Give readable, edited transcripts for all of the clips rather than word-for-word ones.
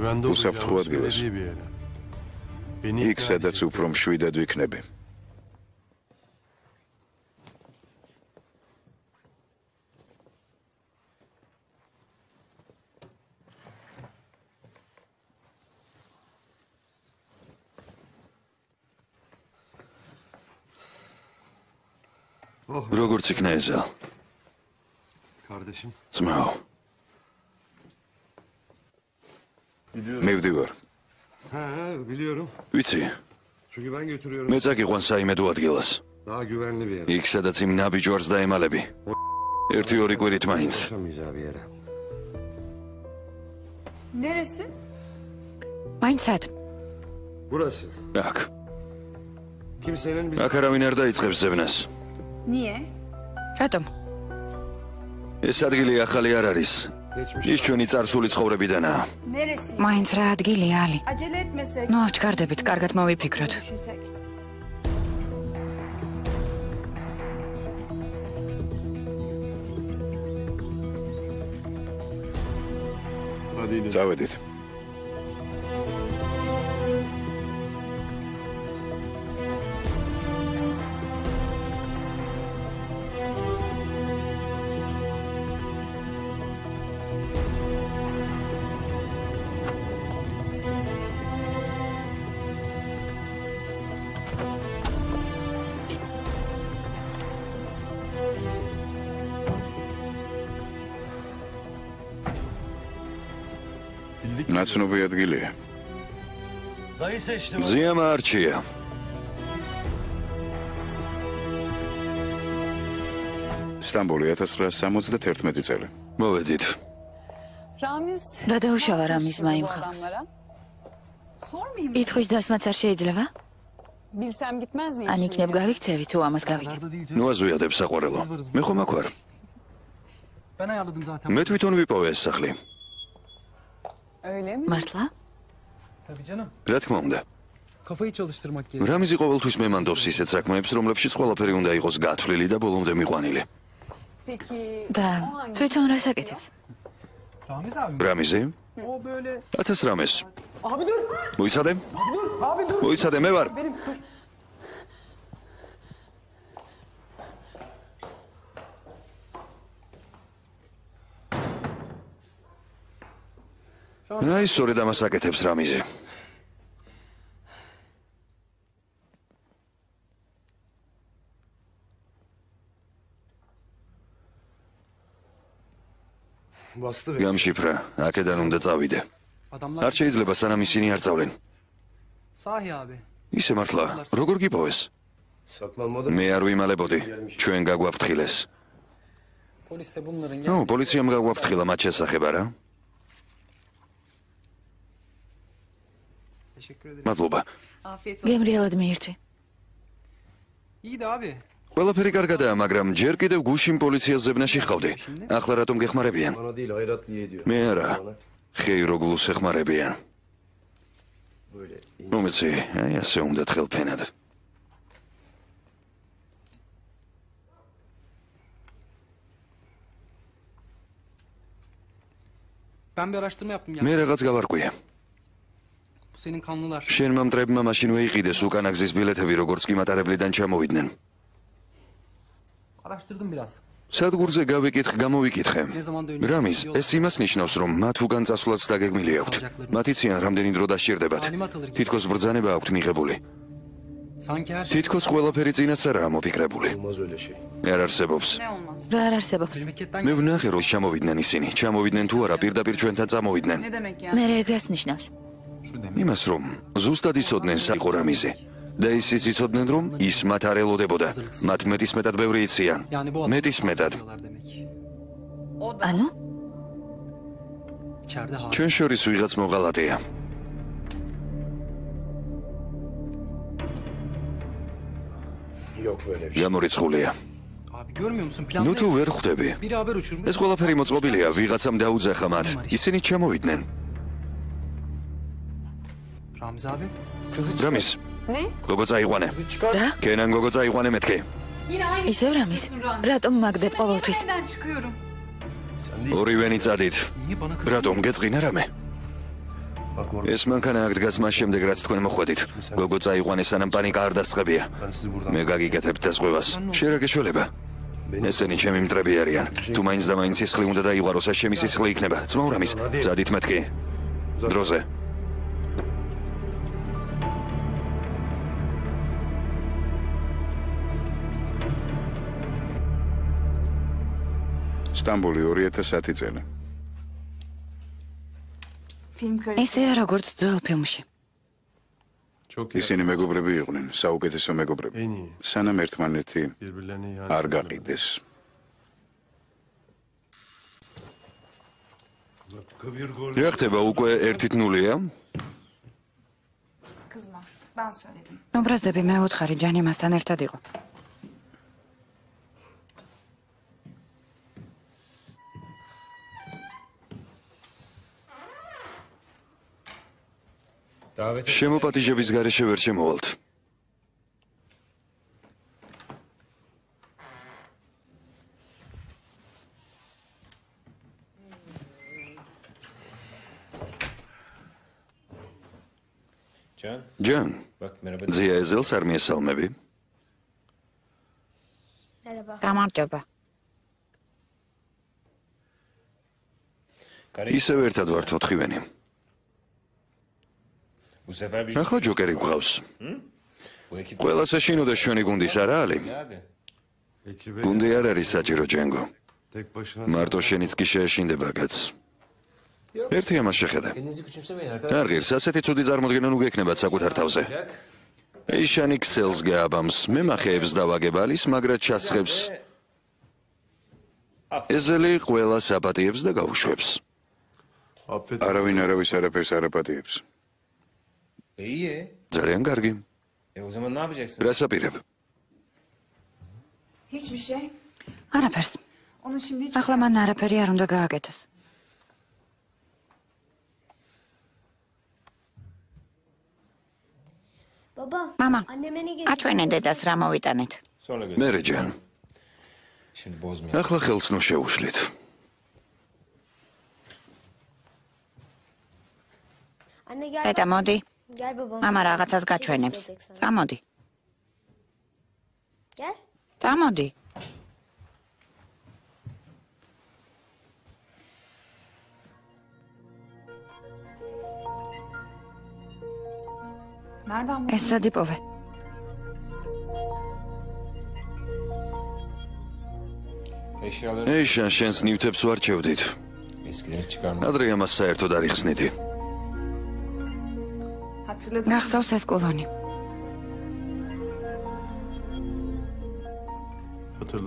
უსაფრთხო ადგილას. იქ, სადაც უფრო მშვიდად ვიქნები. როგორც იქნა ეზა? ძმაო. მივდივარ. ვიცი. მე წაგიყვან საიმედო ადგილას. იქ, სადაც იმ ნაბიჯვარს დაემალები. 1-2 კვირით მაინც. Neresi? Main saat. Burası. აქ. Kimsenin bizi... აქ არავინ არ დაიწყებს ზევნას. Niye? Ratom. ეს ადგილი ახალი არ არის. ის ჩვენი წარსული ცხოვრებიდანაა. Neresi? Mains რა ადგილია, ალი. Acele etmesek. No, ჩქარდებით, კარგად მოვიფიქროთ. Düşünsek. წავედით. ნაცნობი ადგილია. ზიამა არჩია. სტამბოლი 1971 წელი. მოვედით. Ramiz. გადაუშავა რამიზმა იმ ხალხს. Sormayayım. ითქვის დასმაც არ შეიძლება? Bilsem gitmez miyim? ან იქნებ გავიქცევი თუ ამას გავიგებ? ნუ აზვიადებ საყვარელო. მე ხომ აქ ვარ. მე თვითონ ვიპოვე ეს სახლი. Öyle mi? მართლა? რა თქმა უნდა. რამიზი ყოველთვის მემანდობს ისეთ საქმეებს, რომლებშიც ყველაფერი უნდა იყოს გათვლილი და ბოლომდე მიყვანილი. Peki. და თვითონ რას აკეთებს? რამიზი? 1000 რამეს. მოიცადე? მოიცადე, მე ვარ. აი, სწორედ ამას აკეთებს რამიზი. გამშიფრა, აქედან უნდა წავიდე. არ შეიძლება სანამ ისინი არ წავლენ. ისე მართლა, როგორ გიპოვეს? მე არ ვიმალებოდი, ჩვენ გაგვაფრთხილეს. პოლიციამ გაგვაფრთხილა მათ შესახებ, არა? მადლობა. გემრიელად მიირთვი. ყველაფერი კარგადაა, მაგრამ ჯერ კიდევ გუშინ პოლიციას ზებნაში ხავდი. ახლა რატომ გეხმარებიან? მე არა. ხეიროგლუს ეხმარებიან. მომეცი, აი ასე უნდა ხელფენად. მე რაღაც გავარკვია. შენმა მტრებმა მაშინვე იყიდეს უკანა გზის ბილეთები, როგორც კი მატარებლიდან ჩამოვიდნენ. სადგურზე გამოვიკითხე. რამის, ეს იმას ნიშნავს, რომ მათ უკან წასვლაც დაგეგმილი აქვთ. მათ იციან, რამდენი დრო დასჭირდებათ. თითქოს ბრძანება აქვთ მიღებული. თითქოს ყველაფერი წინასწარაა მოფიქრებული. არ არსებობს. რა არ არსებობს? მე ვნახე, რომ ჩამოვიდნენ ისინი. ჩამოვიდნენ თუ არა, პირდაპირ ჩვენთან წამოვიდნენ. მე რეგრეს ნიშნავს? იმას, რომ ზუსტად იცოდნენ საიყო რამიზი. და ისიც იცოდნენ, რომ ის მათ არ ელოდებოდა. მათ მეტისმეტად ბევრი იციან. მეტისმეტად. ანუ? ჩვენ შორის ვიღაც მოღალატეა. გამორიცხულია. ნუ თუ ვერ ხვდები. ეს ყველაფერი მოწყობილია, ვიღაცამ დაუძახა მათ. ისინი ჩამოვიდნენ. რამის? გოგო წაიყვანე. რა? კენან გოგო წაიყვანე მეთქე. ისევ რამის? რატომ მაგდებ ყოველთვის? ორივენი წადით. რატომ გეწყინა რამე? ეს მანქანა აქ დგას მას შემდეგ რაც თქვენ მოხვედით. გოგო წაიყვანეს სანამ პანიკა არ დასწყებია. მე გაგიკეთებთ დასყვევას. შენ რა გეშველება? ესენი ჩემი მტრები არიან. თუ მაინც და მაინც სისხლი უნდა დაიღვაროს, ეს ჩემი სისხლი იქნება. ძმაურამის, ძადით მეთქი. დროზე. სტამბული 2010 წელი. ისეა როგორც ძველ ფილმში. ისინი მეგობრები იყვნენ, საუკეთესო მეგობრები. სანამ ერთმანეთი არ გაყიდეს. რა ხდება, უკვე 1-0-ია? ნობრაზდები მე უთხარი ჯანი მასთან ერთად იყო. შემოპატიჟების გარეშე ვერ შემოვალთ. ჯან, ძია ეზელს არ მიესალმები? გამარჯობა. ისევ ერთად ვართ ოთხივენი. ახლა ჯოკერი გვყავს. ყველას ეშინოდეს ჩვენი გუნდის, არა ალი? გუნდი არ არის საჭირო, ჯენგო. მარტო შენიც კი შეეშინდება, კაც. ერთი ამას შეხედა. არ ღირს, ასეთი ცუდი წარმოდგენა ნუ გექნებათ საკუთარ თავზე. ეიშანი ქსელს გააბამს, მემახეებს დავაგებალის, მაგრა ჩასხებს. ეზელი ყველა საპატიებს და გაუშვებს. არავინ არავის არაფერს არ აპატიებს. ძალიან კარგი. რას აპირებ? არაფერს. ახლა მან არაფერი არ უნდა გააკეთოს. მამა, აჩვენე დედას რა მოვიტანეთ. მერე ჯან. ახლა ხელს ნუ შეუშლით. დედა, მოდი. მამა რაღაცას გაჩვენებს. წამოდი. წამოდი. ეს სადიპოვე. ეიშან, შენს ნივთებს ვარჩევდით. ადრე ამას საერთოდ არ იხსნიდი. გახსოვს ეს კოლონი.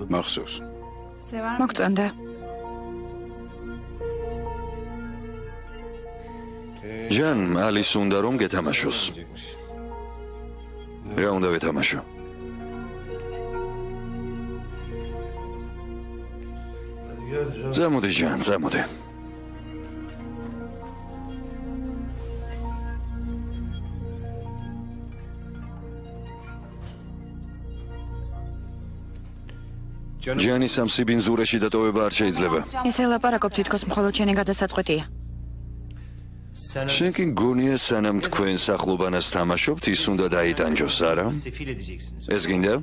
მახსოვს. მოგწონდა. ჯან, ალის უნდა რომ გეთამაშოს. რა უნდა ვეთამაშო? ზამოდი ჯან, ზამოდი. ჯანის ამ სიბინძურეში დატოვება არ შეიძლება. ესე ლაპარაკობ თითქოს მხოლოდ შენი გადასაწყვეტია. შენ კი გონია სანამ თქვენ სახლობანას თამაშობთ, ის უნდა დაიტანჯოს, არა? ეს გინდა?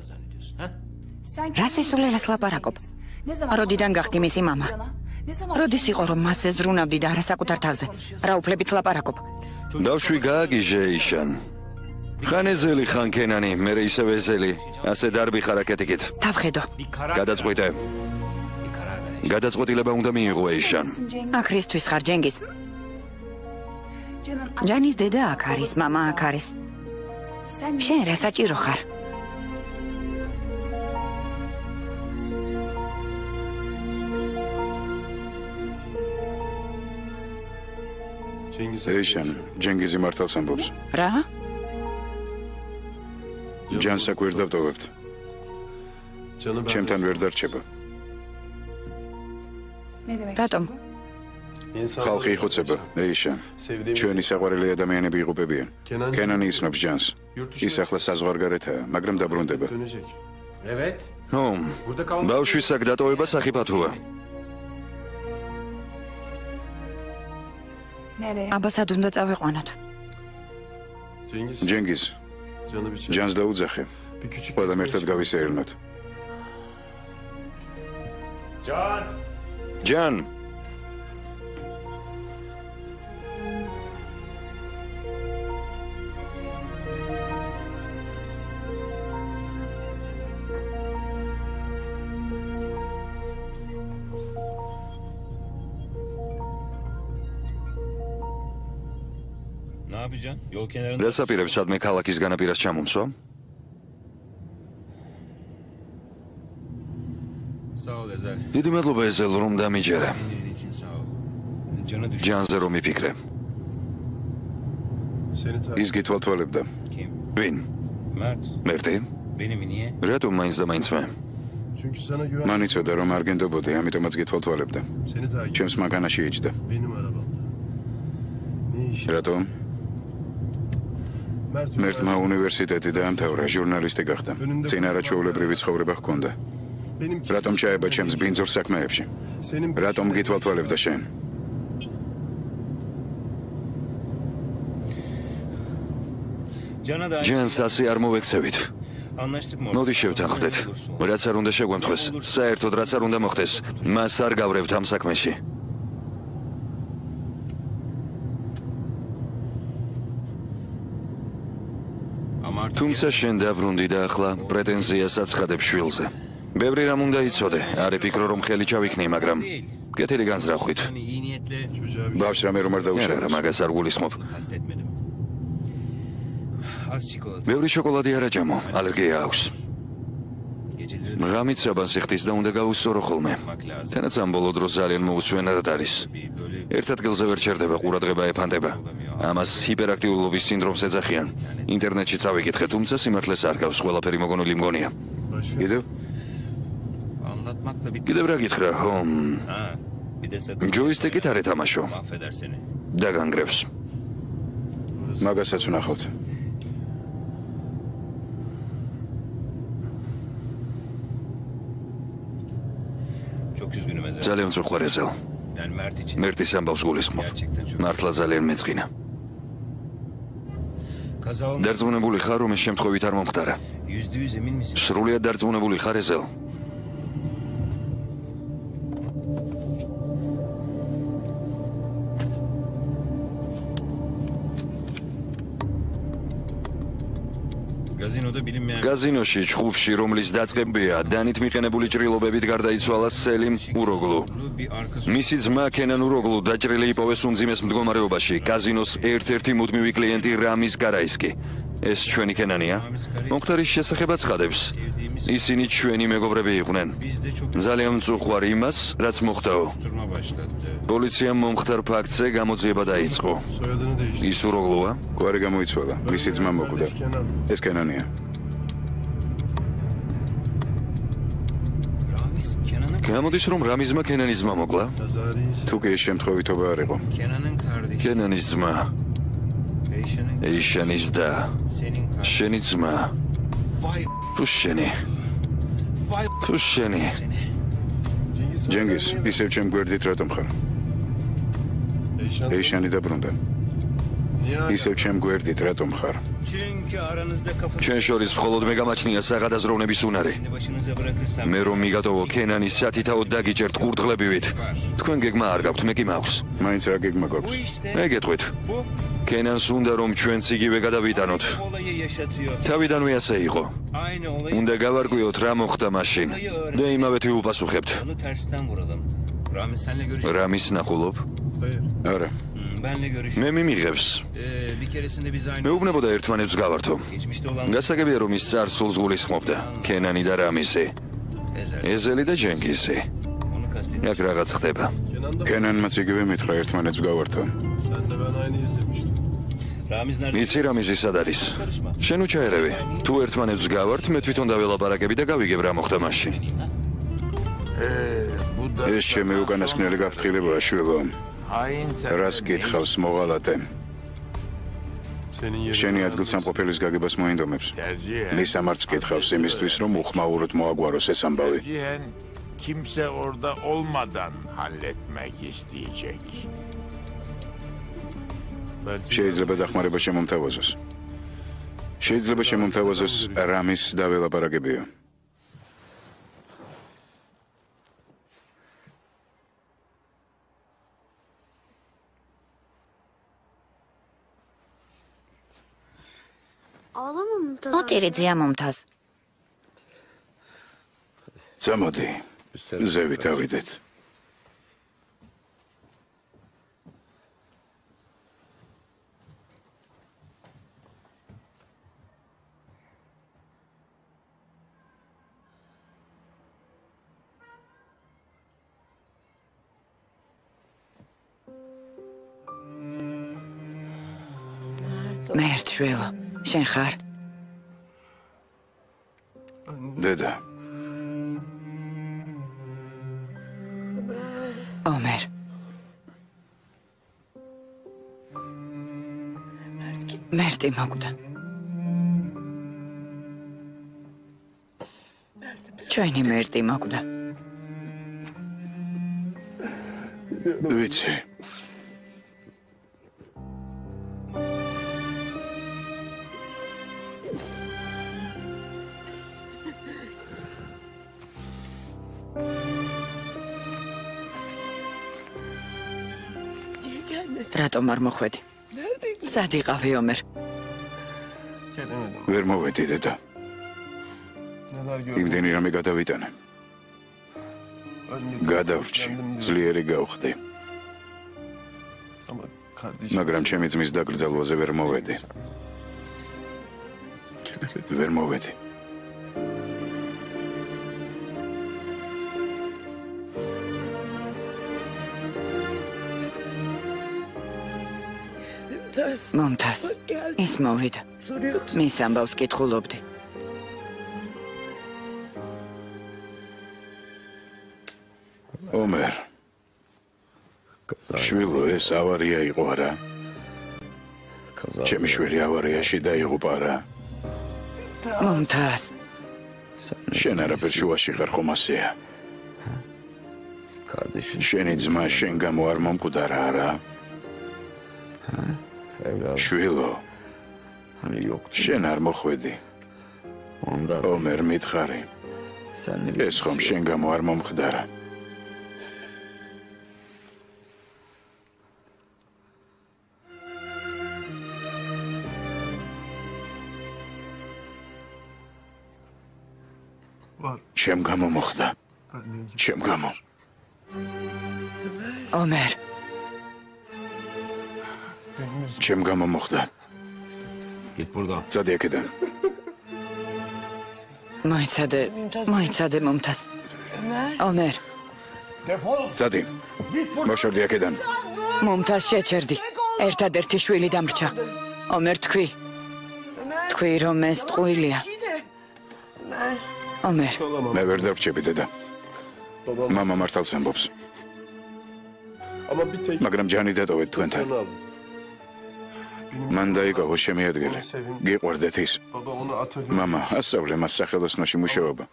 რა სისულელას ლაპარაკობ? როდიდან გახდი მისი მამა? როდის იყო რომ მასზე ზრუნავდი და არა საკუთარ თავზე? რა უფლებით ლაპარაკობ? დავშვი გააგიჟე ეიშან. ხან ეზელი, ხან კენანი, მერე ისევ ეზელი. ასე დარბი ხარ აკეთიკით. დავხედო. გადაწყვიტე. გადაწყვეტილება უნდა მიიღო ეიშან. აქრისთვის ხარ ჯენგის. ჯანის დედა აქ არის, მამა აქ არის. შენ რა საჭირო ხარ? ეიშან, ჯენგიზი მართალს ამბობს. რა? ჯანს აქ ვერ დავტოვებთ. ჩემთან ვერ დარჩება. რატომ? ხალხი იხოცება, ეიშან. ჩვენი საყვარელი ადამიანები იღუპებიან. კენანი იცნობს ჯანს. ის ახლა საზღვარგარეთაა, მაგრამ დაბრუნდება. ო, ბავშვის აქ დატოვება სახიფათოა. აბას ად უნდა წავიყვანოთ. ჯენგიზ, ჯანს დაუძახე. ყველამ ერთად გავისეირნოთ. ჯან რას აპირებს სადმე ქალაქის განაპირას ჩამომსვა? დიდი მადლობა ეზელ რომ დამიჯერე. ჯანზე რომ მიფიქრე. ის გითვალთვალებდა. ვინ? მერტი? რატომ მაინც და მაინც მე? მან იცოდა რომ არ გენდობოდი, ამიტომაც გითვალთვალებდა. ჩემს მანქანაში იჯდა. რატომ? მერტმა უნივერსიტეტი დაამთავრა, ჟურნალისტი გახდა. წინარაჩვეულებრივი ცხოვრება ჰქონდა. რატომ ჩაება ჩემს ბინძურ საქმეებში? რატომ გითვალთვალებდა შენ? ჯანს ასე არ მოვექცევით. მოდი შევთანხმდეთ. რაც არ უნდა შეგვემთხვეს, საერთოდ რაც არ უნდა მოხდეს, მას არ გავრევთ ამ საქმეში. თუმცა შენ დაბრუნდი და ახლა პრეტენზიას აცხადებ შვილზე. ბევრი რამ უნდა იცოდე, არ იფიქრო რომ ხელი ჩავიქნი, მაგრამ კეთილი განზრახვით. ბავშვს რამე რომ არ დაუშავე, მაგას არ გულისხმობ. ბევრი შოკოლადი არ აჭამო, ალერგია აქვს. ღამით საბანს იხდის და უნდა გავუსწორო ხოლმე. თანაც ამ ბოლო დროს ძალიან მოუსვენად არის. ერთ ადგილზე ვერ ჩერდება, ყურადღება ეფანტება. ამას ჰიპერაქტიულობის სინდრომს ეძახიან. ინტერნეტში წავიკითხე, თუმცა სიმართლეს არ გავს, ყველაფერი მოგონილი მგონია. კიდევ რა გითხრა, ჯოისტიკით არ ეთამაშო. დაგანგრევს. მაგასაც ვნახავთ. ძალიან წუხარ ეზელ. მერტის ამბავს გულისხმობ. მართლა ძალიან მეწყინა. დარწმუნებული ხარ, რომ ეს შემთხვევით არ მომხდარა? სრულიად დარწმუნებული ხარ ეზელ? გაზინოში, ჩხუბში, რომლის დაწყებია დანით მიყენებული ჭრილობებით გარდაიცვალა სელიმ უროგლუ. მისი ძმა კენან უროგლუ დაჭრილი იპოვეს უმძიმეს მდგომარეობაში. გაზინოს ერთ-ერთი მუდმივი კლიენტი რამის გარაისკი. ეს ჩვენი კენანია? მომხდარის შესახებ აცხადებს. ისინი ჩვენი მეგობრები იყვნენ. ძალიან მწუხვარ იმას, რაც მოხდაო. პოლიციამ მომხდარ ფაქტზე გამოძიება დაიწყო. ის უროგლუა? გვარი გამოიცვალა, მისი ძმა მოკვდა. ეს კენანია. გამოდის რომ რამიზმა კენანის ძმა მოკლა? თუ კი ეს შემთხვევითობა არ იყო. კენანის ძმა. ეიშანის და შენი ძმა. ფუშენი. ჯენგიზ, ისევ ჩემ გვერდით რატომ ხარ? ეიშანი დაბრუნდა. ისევ ჩემ გვერდით რატომ ხარ? ჩვენ შორის მხოლოდ მე გამაჩნია საღადაზროვნების უნარი. მე რომ მიგატოვო კენანის სათითაოდ დაგიჭერთ კურდღლებივით. თქვენ გეგმა არ გაქვთ, მე კი მაქვს. მაინც რა გეგმა გაქვს? მე გეტყვით. კენანს უნდა რომ ჩვენც იგივე გადავიტანოთ. თავიდანვე ასე იყო. უნდა გავარკვიოთ რა მოხდა მაშინ და იმავე ვუპასუხებთ. რამის ნახულობ? არა. მე მიმიღებს. მეუბნებოდა ერთმანეთს გავართო. გასაგებია რომ ის წარსულს გულისხმობდა. კენანი და რამისი. ეზელი და ჯენგიზი. აქ რაღაც ხდება. კენანმაც იგივე მითხრა ერთმანეთს გავართო. იცი რამიზი სად არის? შენ უჩაერევი. თუ ერთმანეთს გავართ, მე თვითონ დაველაპარაკები და გავიგებ რა მოხდა მაშინ. ეს ჩემი უკანასკნელი გაფრთხილებაა, შვილო. რას გითხავს მოღალატე? შენი ადგილსამყოფელის გაგებას მოინდომებს. მის ამარც გითხავს იმისთვის, რომ უხმაუროდ მოაგვაროს ეს ამბავი. Kimse orada olmadan halletmek isteyecek. შეიძლება დახმარება შემომთავაზოს. შეიძლება შემომთავაზოს რამის დაველაპარაკებიო. ოტირიძია მომთას. წამოდი, ზევით ავიდეთ. მერტშვილო, შენ ხარ? დედა. ომერ. მერტი მოკვდა. ჩვენი მერტი მოკვდა. ვიცი. რატომ არ მოხვედი? სად იყავი ომერ? ვერ მოვედი დედა. იმდენი რამე გადავიტანე. გადავრჩი, ძლიერი გავხდი. მაგრამ ჩემი ძმის დაკრძალვაზე ვერ მოვედი. ვერ მოვედი. მომთას, ის მოვიდა. მის ამბავს კითხულობდი. ომერ. შვილო, ეს ავარია იყო არა? ჩემი შვილი ავარიაში დაიღუპა რა? მომთას. შენ არაფერ შუაში ხარ ხომ ასეა? შენი ძმა შენ გამო არ მომკვდარა არა? შვილო, შენ არ მოხვედი. ომერ მითხარი. ეს ხომ შენ გამო არ მომხდარა? ჩემ გამო მოხდა. ჩემ გამო. ომერ. ჩემ გამო მოხდა. წადი აქედან. მოიცადე მომთას. ომერ. წადი. მოშორდი აქედან. მომთას შეჩერდი. ერთადერთი შვილი დამრჩა. ომერ თქვი რომ ეს ტყუილია. ომერ. მე ვერ დავრჩები დედა. მამა მართალს ამბობს. მაგრამ ჯანი დატოვეთ თქვენთან. მან დაიკავა შემიადგილე. გიყვარდეთ ის. მამა, ასწავლე მას სახელოსნოში მუშაობა.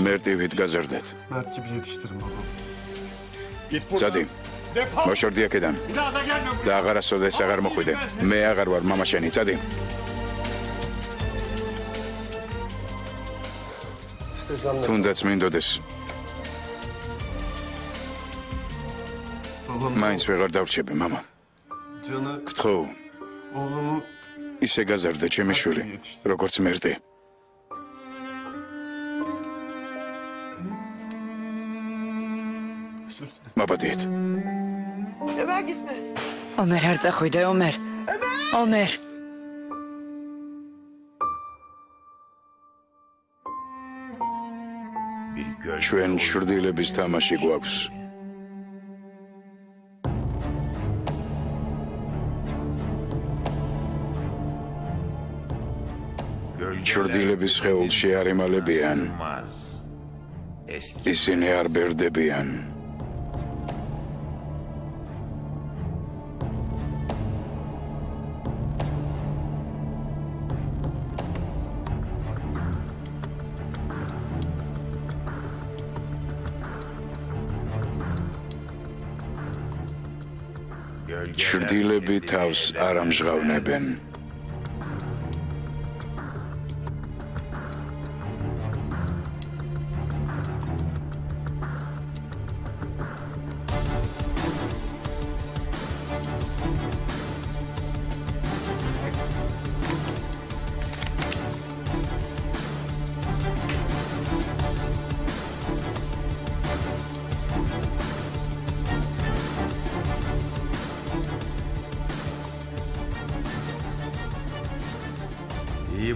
მერტივით გაზარდეთ. წადი. მოშორდი აქედან. და აღარასოდეს აღარ მოხვიდე. მე აღარ ვარ მამა შენი, წადი. თუნდაც მინდოდეს. მაინც ვეღარ დავრჩები, მამა. გთხოვ, ისე გაზარდე ჩემი შვილი, როგორც მერტი. მაბადიეთ. ომერ არ წახვიდე, ომერ. ომერ. ჩვენ შრდილების თამაში გვაქვს. შრდილების ხეულში არ იმალებიან. ისინი არ ბერდებიან. ჩრდილები თავს არ ამჟღავნებენ.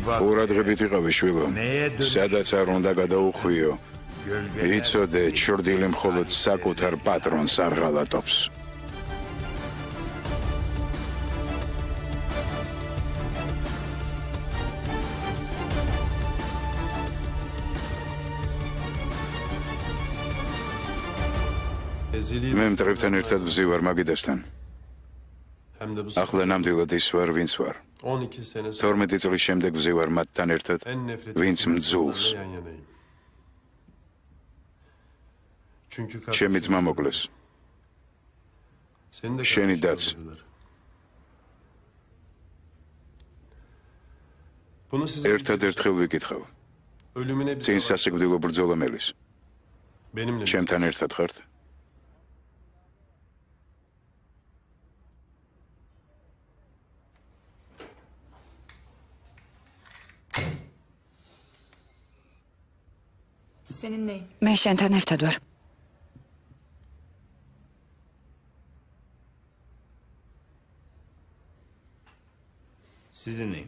ყურადღებით იყავი შვილო, სადაც არ უნდა გადაუხვიო. იცოდე, ჩრდილი მხოლოდ საკუთარ პატრონს არ ღალატობს. მე მტრებთან ერთად ვზივარ მაგიდასთან. ახლა ნამდვილად ის ვარ, ვინც ვარ. 12 წლის შემდეგ ვზივარ მათთან ერთად, ვინც მძულს. ჩემი ძმა მოკლეს. შენი დაც. ერთადერთხელ ვიკითხავ. წინ სასიკვდილო ბრძოლა მელის. ჩემთან ერთად ხართ? მე შენთან ერთად ვარ.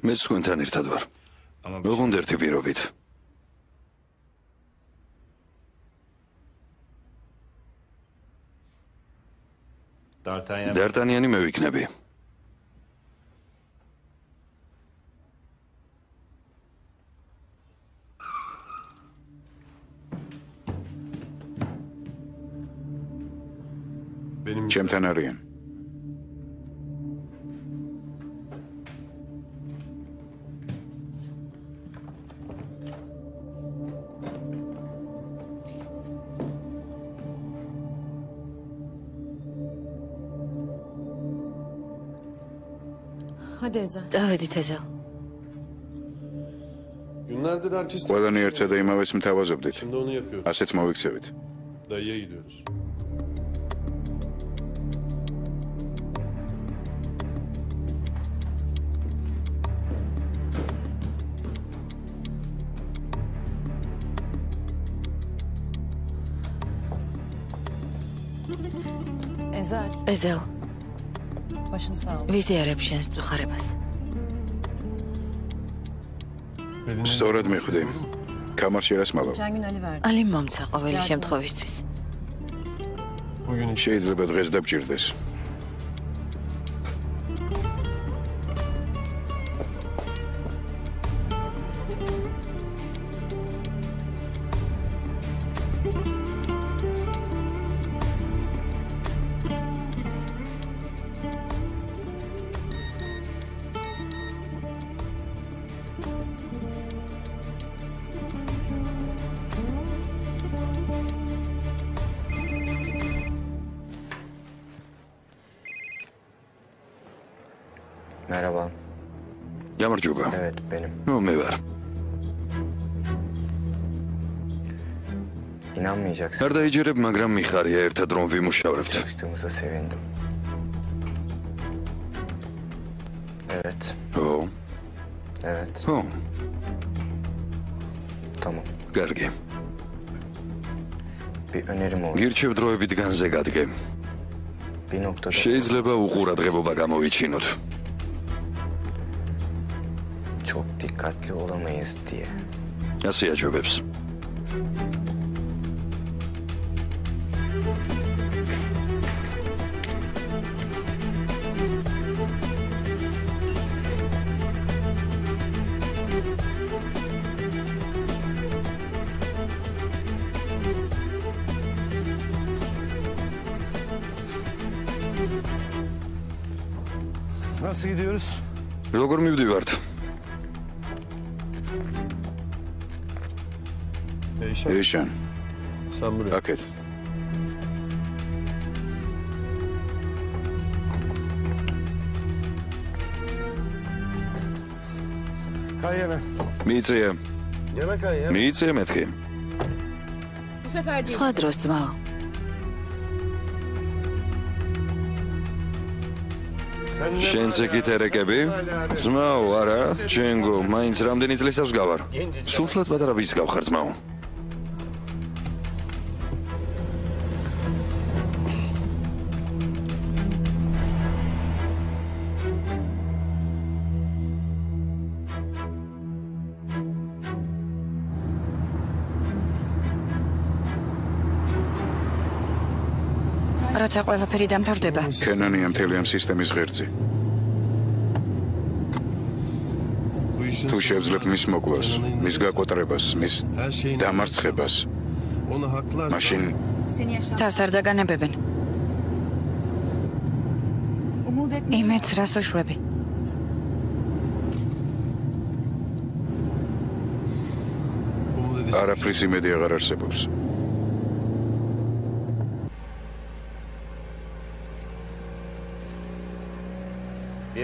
მეც თქვენთან ერთად ვარ. ოღონდ ერთი პირობით. დარტანიანი მე ვიქნები. ჩემთან არიან. წავედით ეზელ. ყველანი ერთსა და იმავეს მთავაზობდით. ასეც მოვიქცევით. ეზელ. ვიზიარებ შენს წუხარებას. სწორად მიხვდი. კამარში რას მალავ? ალი მომცა ყოველი შემთხვევისთვის. შეიძლება დღეს დაბჭირდეს. Merhaba. გამარჯობა. Evet, benim. მე ვარ. İnanmayacaksın. არ დაიჯერებ, მაგრამ მიხარია ერთად რომ ვიმუშავრებთ. Çalıştığımıza sevindim. Evet, ო, evet. ო, Tamam. კარგი. Bir önerim oldu. გირჩევ დროებით განზე გადგე. Bir noktada შეიძლება უყურადღებობა გამოვიჩინოთ. çok dikkatli olamayız diye. ასე აჯობებს. Nasıl gidiyoruz? როგორ მივდივართ? ეიშან, Sen buraya. აქეთ. მიიწია. მიიწია მეთქი. სხვა დროს ძმაო. შენც ეკით ერეკები? ძმაო, არა, ჩენგო, მაინც რამდენი წლისავს გავარ. სულთლად პატარა ვის გავხარ ძმაო? რაცა ყველაფერი დამთავრდება. კენანია მთელი ამ სისტემის ღერძი. თუ შევძლებ მის მოკლას, მის გაკოტრებას, მის დამარცხებას, მაშინ თავს არ დაგანებებენ. იმედს რას უშვები? არაფრის იმედი აღარ არსებობს.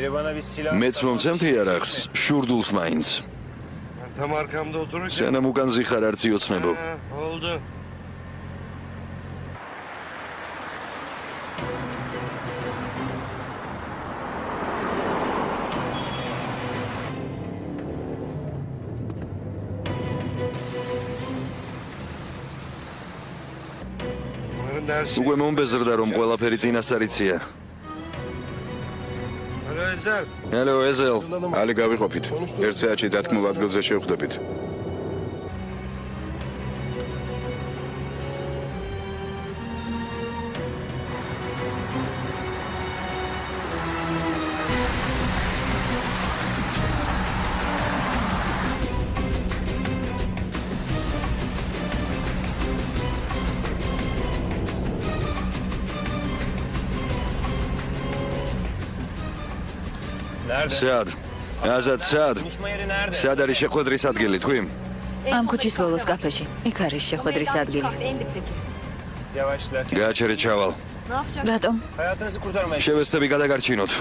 მეც მომცემთ იარაღს, შურდულს მაინც. სანამ უკან ზიხარ არც იოცნებო. უკვე მომბეზრდა რომ ყველაფერი წინასწარიცია. Hello, Ezel. ალი გავიყოფით. ერთ საათში დათმულ ადგილზე შევხვდებით. სად? აზად სად? სად არის შეხვედრის ადგილი თქვი? ამ ქუჩის ბოლოს კაფეში. იქ არის შეხვედრის ადგილი. გააჩერე ჩავალ. რატომ? შევესწრები გადაგარჩინოთ.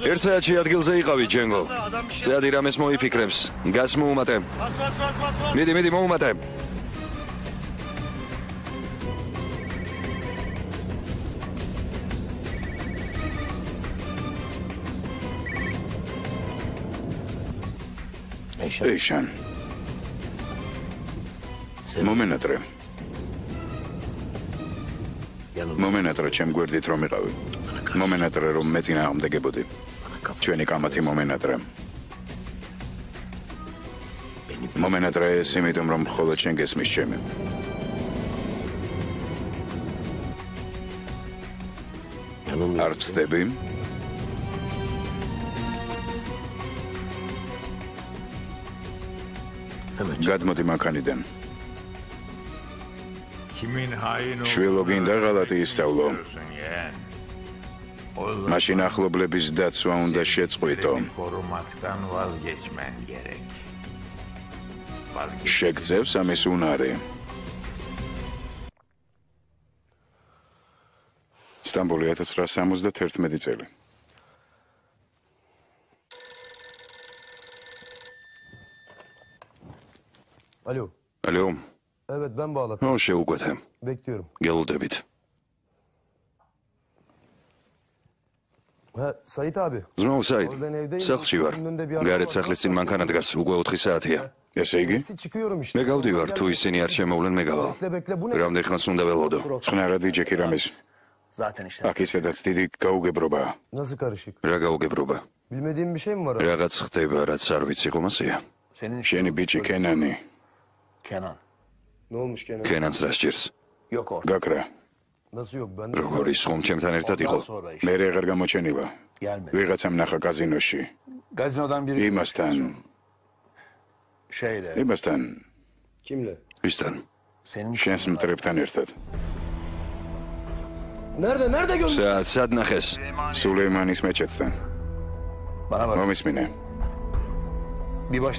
ერთ საათში ადგილზე იყავი, ჯენგო. წადი რამეს მოიფიქრებს. გას მოუმატე. მიდი, მოუმატე. ეიშან. მომენატრე. მომენატრე ჩემ გვერდით რომ იყავი. მომენატრე რომ მე წინააღმდეგებოდი. ჩვენი კამათი მომენატრე. მომენატრე ეს იმიტომ რომ მხოლოდ შენ გესმის ჩემი. არ ვცდები? გადმოდი მანქანიდან. შვილო გინდა ღალატი ისწავლო. მაშინ ახლობლების დაცვა უნდა შეწყვიტო. შეგწევს ამის უნარი. სტამბოლი 1971 წელი. Alo. Alo. Evet ben bağlattım. O შეუკვეთე. Bekliyorum. გელოდებით. Sait abi. ძმაო საიდ. სახლში ვარ. გარეთ სახლის წინ მანქანა დგას. უკვე 4 საათია. ესე იგი? Çıkıyorum işte. მე გავდივარ, თუ ისინი არ შემოვლენ, მე გავალ. რამდენი ხანს უნდა ველოდო? წყნარადი ჯექი რამის. აქ ისედაც დიდი გაუგებრობაა. Nasıl karışık? რა გაუგებრობა? Bilmediğim bir şey mi var? რაღაც ხდება, რაც არ ვიცი ხომასია. შენი ბიჭი კენანი. Ne olmuş gene? კენანს რა სჭირს? გაქრა. Nasıl yok? Ben როგორ ის ხომ ჩემთან ერთად იყო? მე აღარ გამოჩენილა. ვიღაცამ ნახა კაზინოში. იმასთან. Kimle? ვისთან? შენს მტრებთან ერთად. Nerede görmüş? სად ნახეს? სულეიმანის მეჩეთთან. მომისმინე.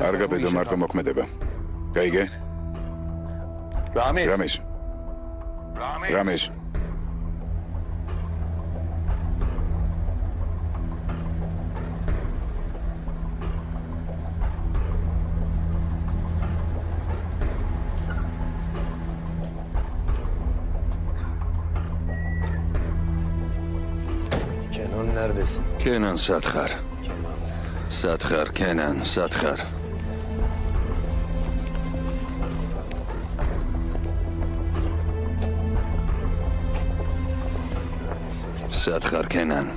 არ გაბედო მარტო მოქმედება. გაიგე? რამის. neredesin? Kenan Sadxar. Sadxar, Kenan Sadxar. Sadxar, Kenan.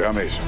Ramiz.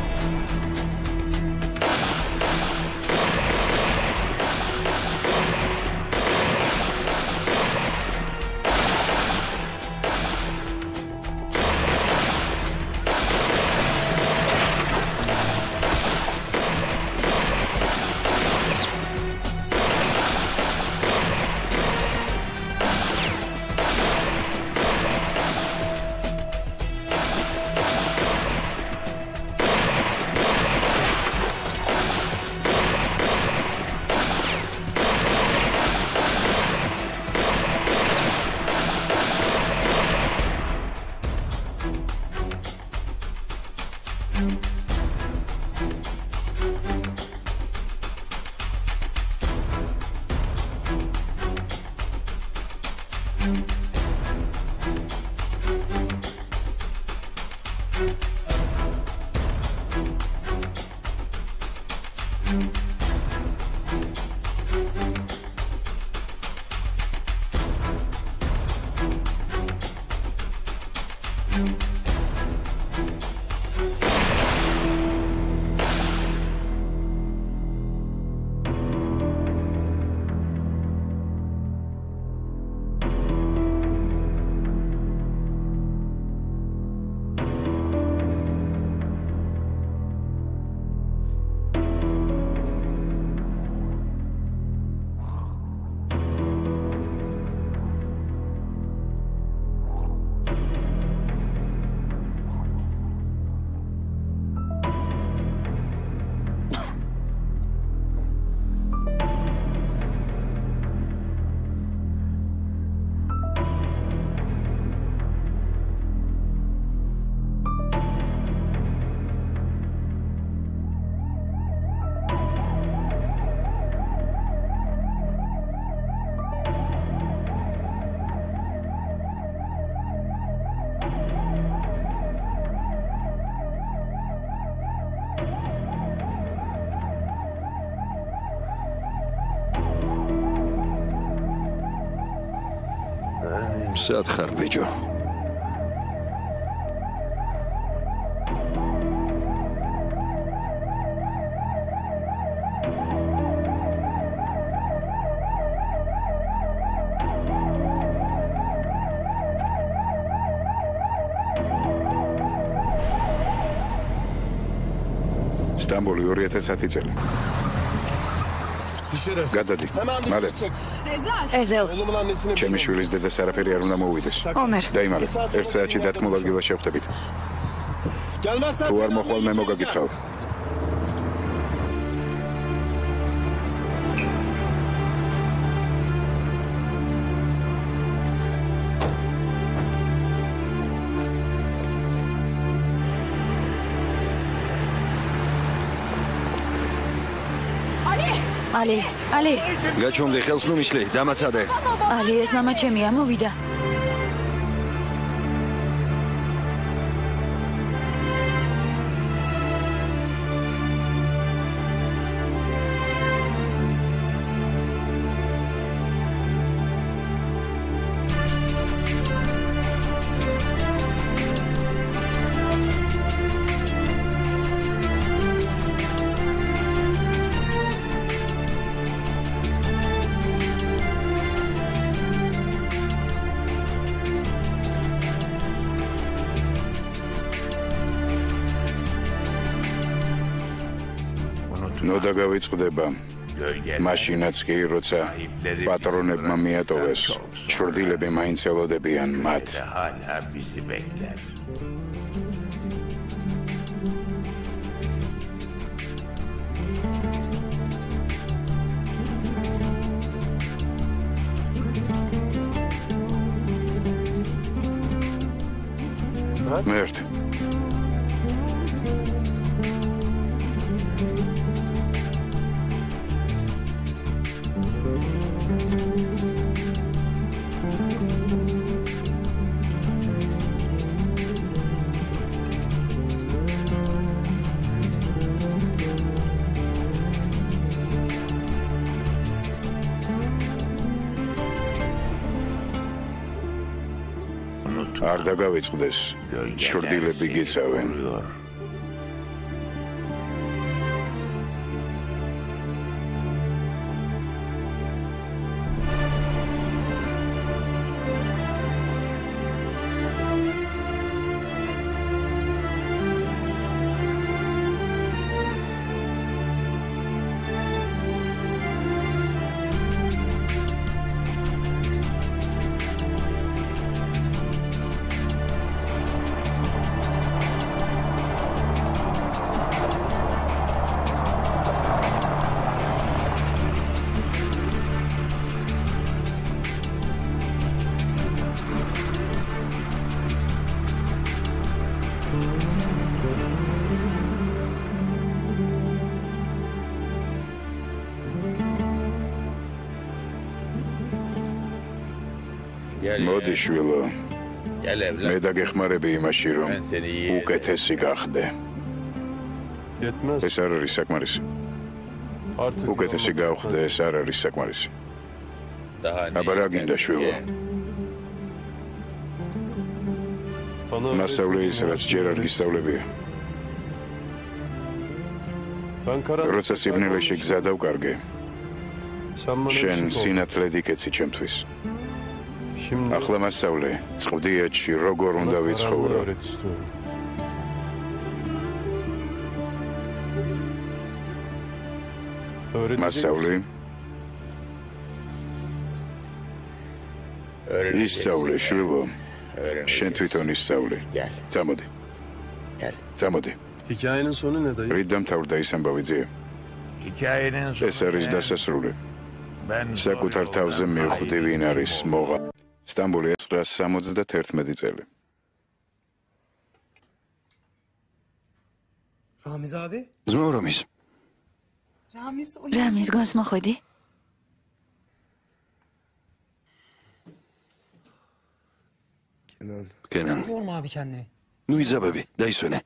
Sadxar, ბიჭო. სტამბოლი 2010 წელი. გადადი. მალე. ეზელ. ჩემი შვილის დედას არაფერი არ უნდა მოუვიდეს. ომერ. დაიმალე. ერთ საათში დათმობ ადგილას შევხვდებით. თუ არ მოხვალ მე მოგაგითხავ. ალი. გაჩვენდი ხელს ნუ მისლი, დამაცადე. ალი, ეს მამა ჩემია, მოვიდა. ნოდა გავიწყდება. მაშინაც კი, როცა პატრონებმა მიატოვეს, ჩრდილები მაინც ელოდებიან მათ. მერტ არ დაგავიწყდეს ჩრდილები გიცავენ მოდი შვილო მე დაგეხმარები იმაში რომ უკეთესი გახდე ეს არ არის საკმარისი უკეთესი გავხდე ეს არ არის საკმარისი აბა რა გინდა შვილო მასწავლე ის რაც ჯერ არ გისწავლებია როცა სიბნელეში გზა დავკარგე შენ სინათლე დიკეცი ჩემთვის ახლა მასწავლე წყდიეთში როგორ უნდა ვიცხოვრო მასწავლე ისწავლე შვილო შენ თვითონ ისწავლე წამოდი წამოდი რით დამთავრდა ის ამბავი ძე ეს არის დასასრული საკუთარ თავზე მივხვდი ვინ არის მოღა სტამბოლი 971 წელი ძმაო რამის რამის გონს მოხვედი კენან ნუ იზაბები დაისვენე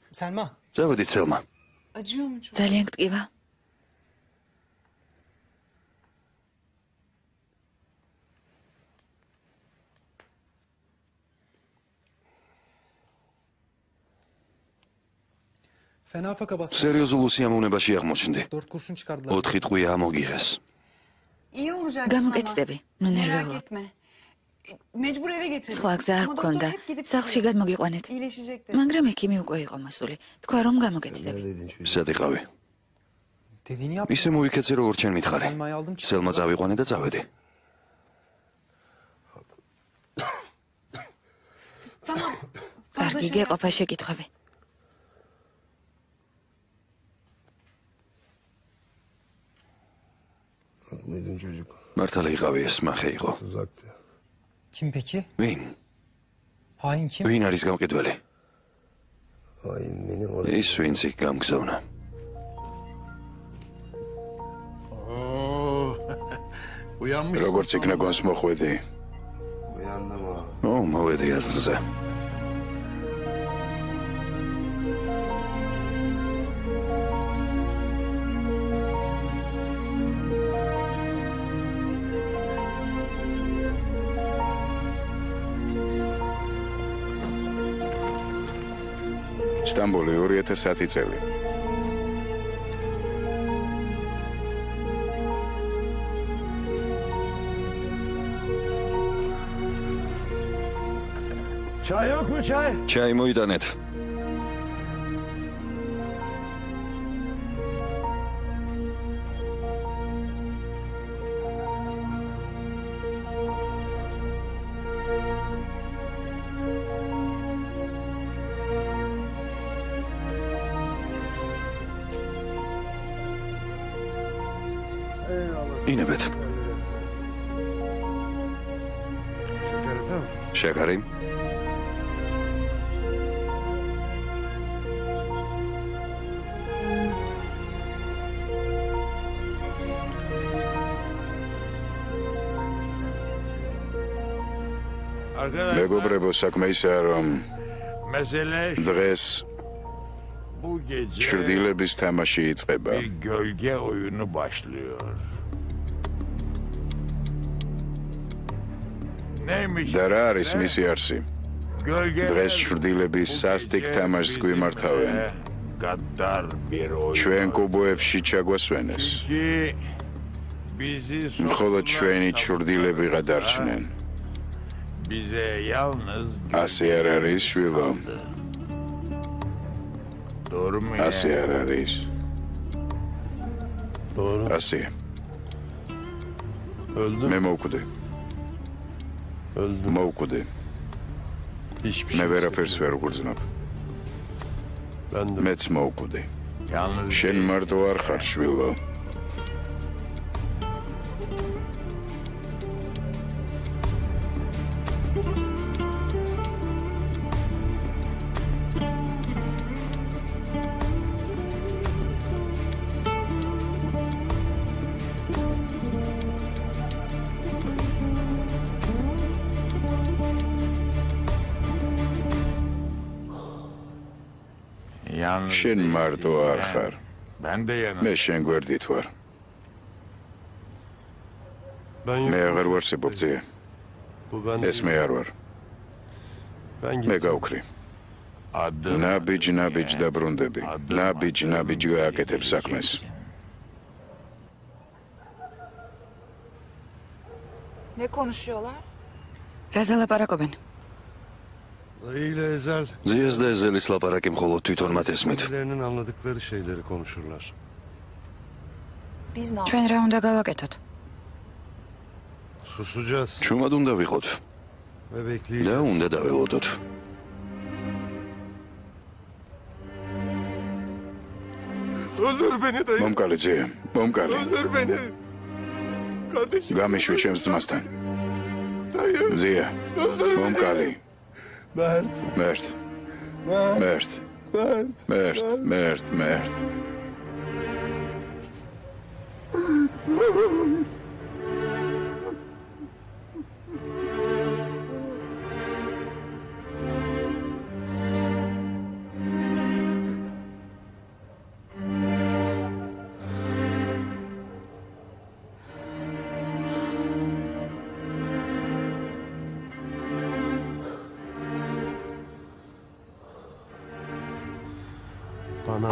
წავედი ცელმა ძალიან გტკივა სერიოზულ უსიამოვნებაში აღმოჩნდი 4 ტყვია ამოგიღეს გამოკეთდები ნუ ნერვეულობ სხვა გზა არ გქონდა სახლში გადმოგიყვანეთ მაგრამ ექიმი უკვე იყო მოსული თქვა რომ გამოკეთდები სად იყავი ისე მოვიქეცე როგორც ჩემ მითხარი სელმა წავიყვანე და წავედი კარგი გეყოფა შეკითხვები მართალი იყავი ეს მახე იყო Kim peki? ვინ Hain kim? ვინ არის გამყიდველი ის ვინც იქ გამგზავნა როგორც იქნა გონს მოხვედი მოვედი აზრზე სტამბოლი 2010 წელი Çay yok mu çay? ჩაი მოიტანეთ ინებეთ შეკარი მეგობრებო, საქმე ისაა, რომ დღეს ჩრდილების თამაში იწყება. და რა არის მისი არსი? დღეს ჩრდილების სასტიკ თამაშს გვიმართავენ. ჩვენ კუბოებში ჩაგვასვენეს. მხოლოდ ჩვენი ჩრდილები გადარჩნენ. ასე არ არის, შვილო. ასე არ არის. ასე. მე მოვკვდე. მოვკვდე. მე ვერაფერს ვერ ვგრძნობ. მეც მოვკვდე. შენ მარტო არ ხარ, შვილო. შენ მარტო არ ხარ. მე შენ გვერდით ვარ. მე აღარ ვარ სებობძე. ეს მე არ ვარ. მე გავქრი. ნაბიჯ დაბრუნდები. ნაბიჯ გააკეთებ საქმეს. Ne konuşuyorlar? რაზე ლაპარაკობენ? ზიას და ეზელის ლაპარაკი მხოლოდ თვითონ მათ ესმით. ჩვენ რა უნდა გავაკეთოთ? ჩუმად უნდა ვიყოთ. და უნდა დაველოდოთ. მომკალე ძე, მომკალე. გამიშვი ჩემს ძმასთან. ზია, მომკალე. Mert.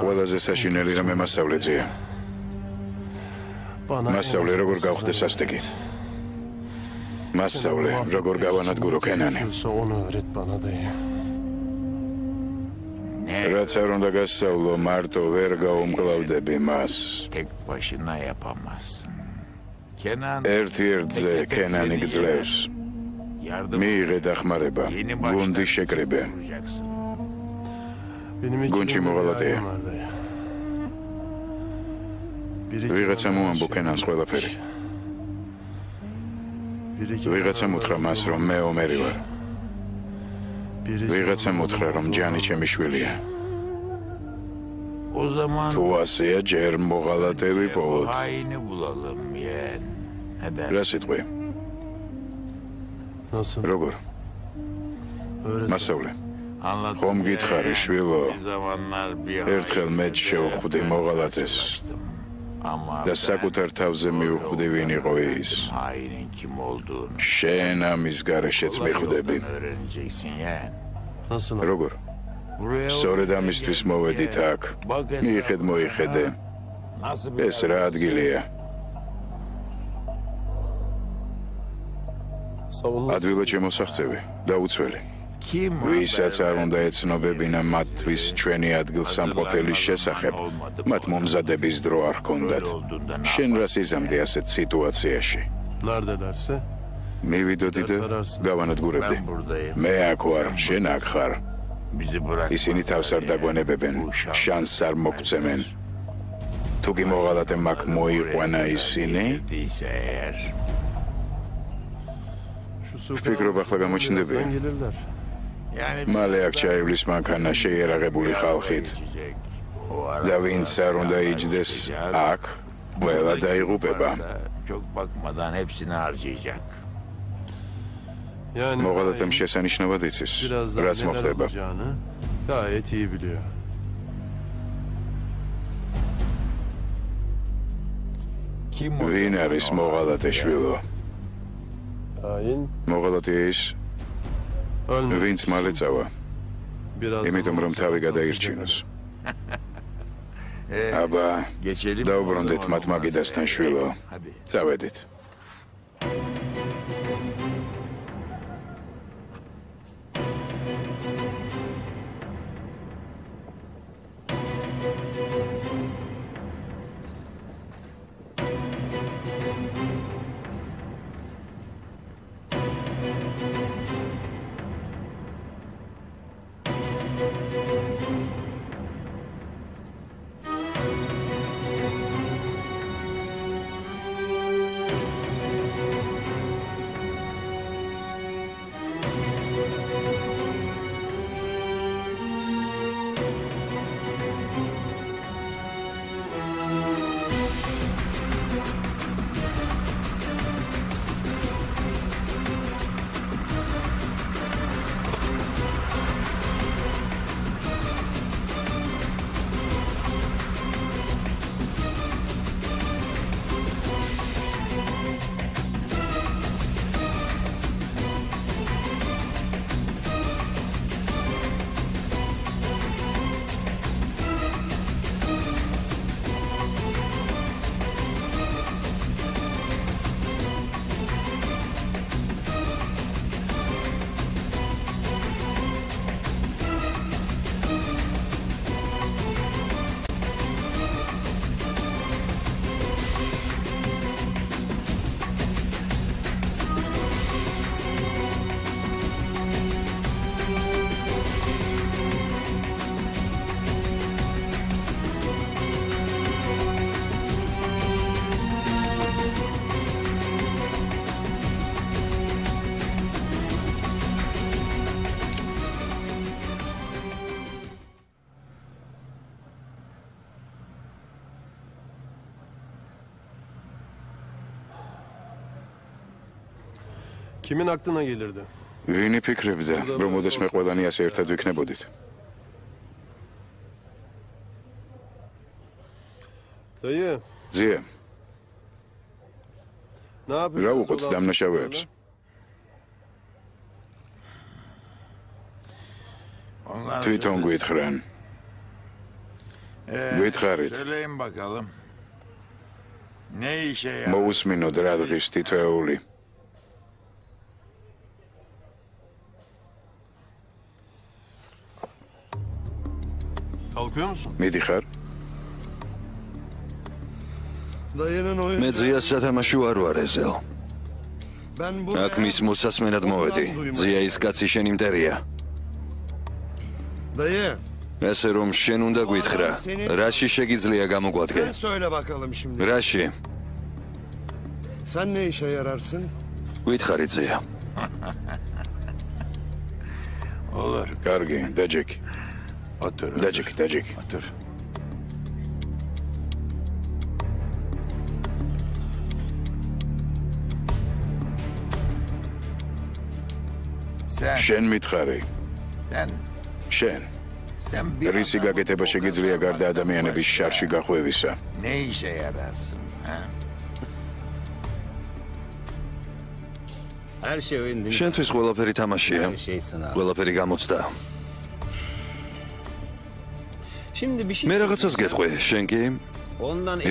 ყველაზე საშინელი რამე მასწავლეძია. მასწავლე როგორ გავხდე სასტიკი. მასწავლე როგორ გავანადგურო კენანი. რაც არ უნდა გასწავლო, მარტო ვერ გაუმკლავდები მას. ერთ-ერთზე კენანი გძლევს. მიიღე დახმარება, გუნდი შეკრიბე. გუნჩი მოღალატეა. ვიღაცა მოამბო კენანს ყველაფერი. ვიღაცა მოთხრა მას, რომ მე ომერი ვარ. ვიღაცა მოთხრა, რომ ჯანი ჩემი შვილია. თუ ასეა, ჯერ მოღალატე ვიპოვოთ. რა სიტყვი? როგორ? მასწავლე. ხომ გითხარი, შვილო, ერთხელ მეც შევხვდი მოღალატეს და საკუთარ თავზე მივხვდი ვინ იყო ის. შენ ამის გარეშეც მიხვდები. როგორ? სწორედ ამისთვის მოვედით აქ. მოიხედე. ეს რა ადგილია? ადვილად შემოსახცევი, დაუცველი. ვისაც არ უნდა ეცნობებინა მათთვის ჩვენი ადგილსამყოფელის შესახებ, მათ მომზადების დრო არ ჰქონდათ. შენ რას იზამდი ასეთ სიტუაციაში? მივიდოდი და გავანადგურებდი. მე აქ ვარ, შენ აქ ხარ. ისინი თავს არ დაგვანებებენ, შანსს არ მოგცემენ. თუ კი მოღალატემ აქ მოიყვანა ისინი, ვფიქრობ ახლა გამოჩნდებიან. მალე აქ ჩაივლის მანქანა შეიარაღებული ხალხით და ვინც არ უნდა იჯდეს აქ, ყველა დაიღუპება. მოღალატემ შესანიშნავად იცის, რაც მოხდება. Gayet iyi biliyor. ვინ არის მოღალატე შვილო? Hain მოღალატე ის, ვინც მალე წავა, იმიტომ რომ თავი გადაირჩინოს. აბა, დაუბრუნდეთ მათ მაგიდასთან შვილო. წავედით. Kimin aklına gelirdi? ვინი ფიქრებდა, რომ ოდესმე ყველანი ასე ერთად ვიქნებოდით? Dayı, ზია, ne რა yapıyorsun? უყოთ დამნაშავეებს? თვითონ გვითხრან. გითხარით. Söyleyin bakalım. Ne işe yarar? მოусმინოთ რა დღის თითოეული. Kalkıyor musun? მიდიხარ? Dayının oyunu. მე ძიას სათამაში ვარ ეზელ. Ben აქ მის მოსასმენად მოვედი. ძია ის კაცი შენი მტერია. Dayı, ესე რომ შენ უნდა გვითხრა, რაში შეგიძლია გამოგვადგე? sen söyle bakalım şimdi. რაში? Sen ne işe yararsın? გითხარი ძია. Olur. კარგი, დაჯექი. Otur. დაჯექი, დაჯექი. Otur. Sen, შენ მითხარი. sen, შენ. sen bir რისი გაკეთება შეგიძლია გარდა ადამიანების შარში გახვევისა? ne işe yararsın? Ha? შენთვის ყველაფერი თამაშია. ყველაფერი გამოცდა. მე რაღაცას გეტყვი, შენ კი?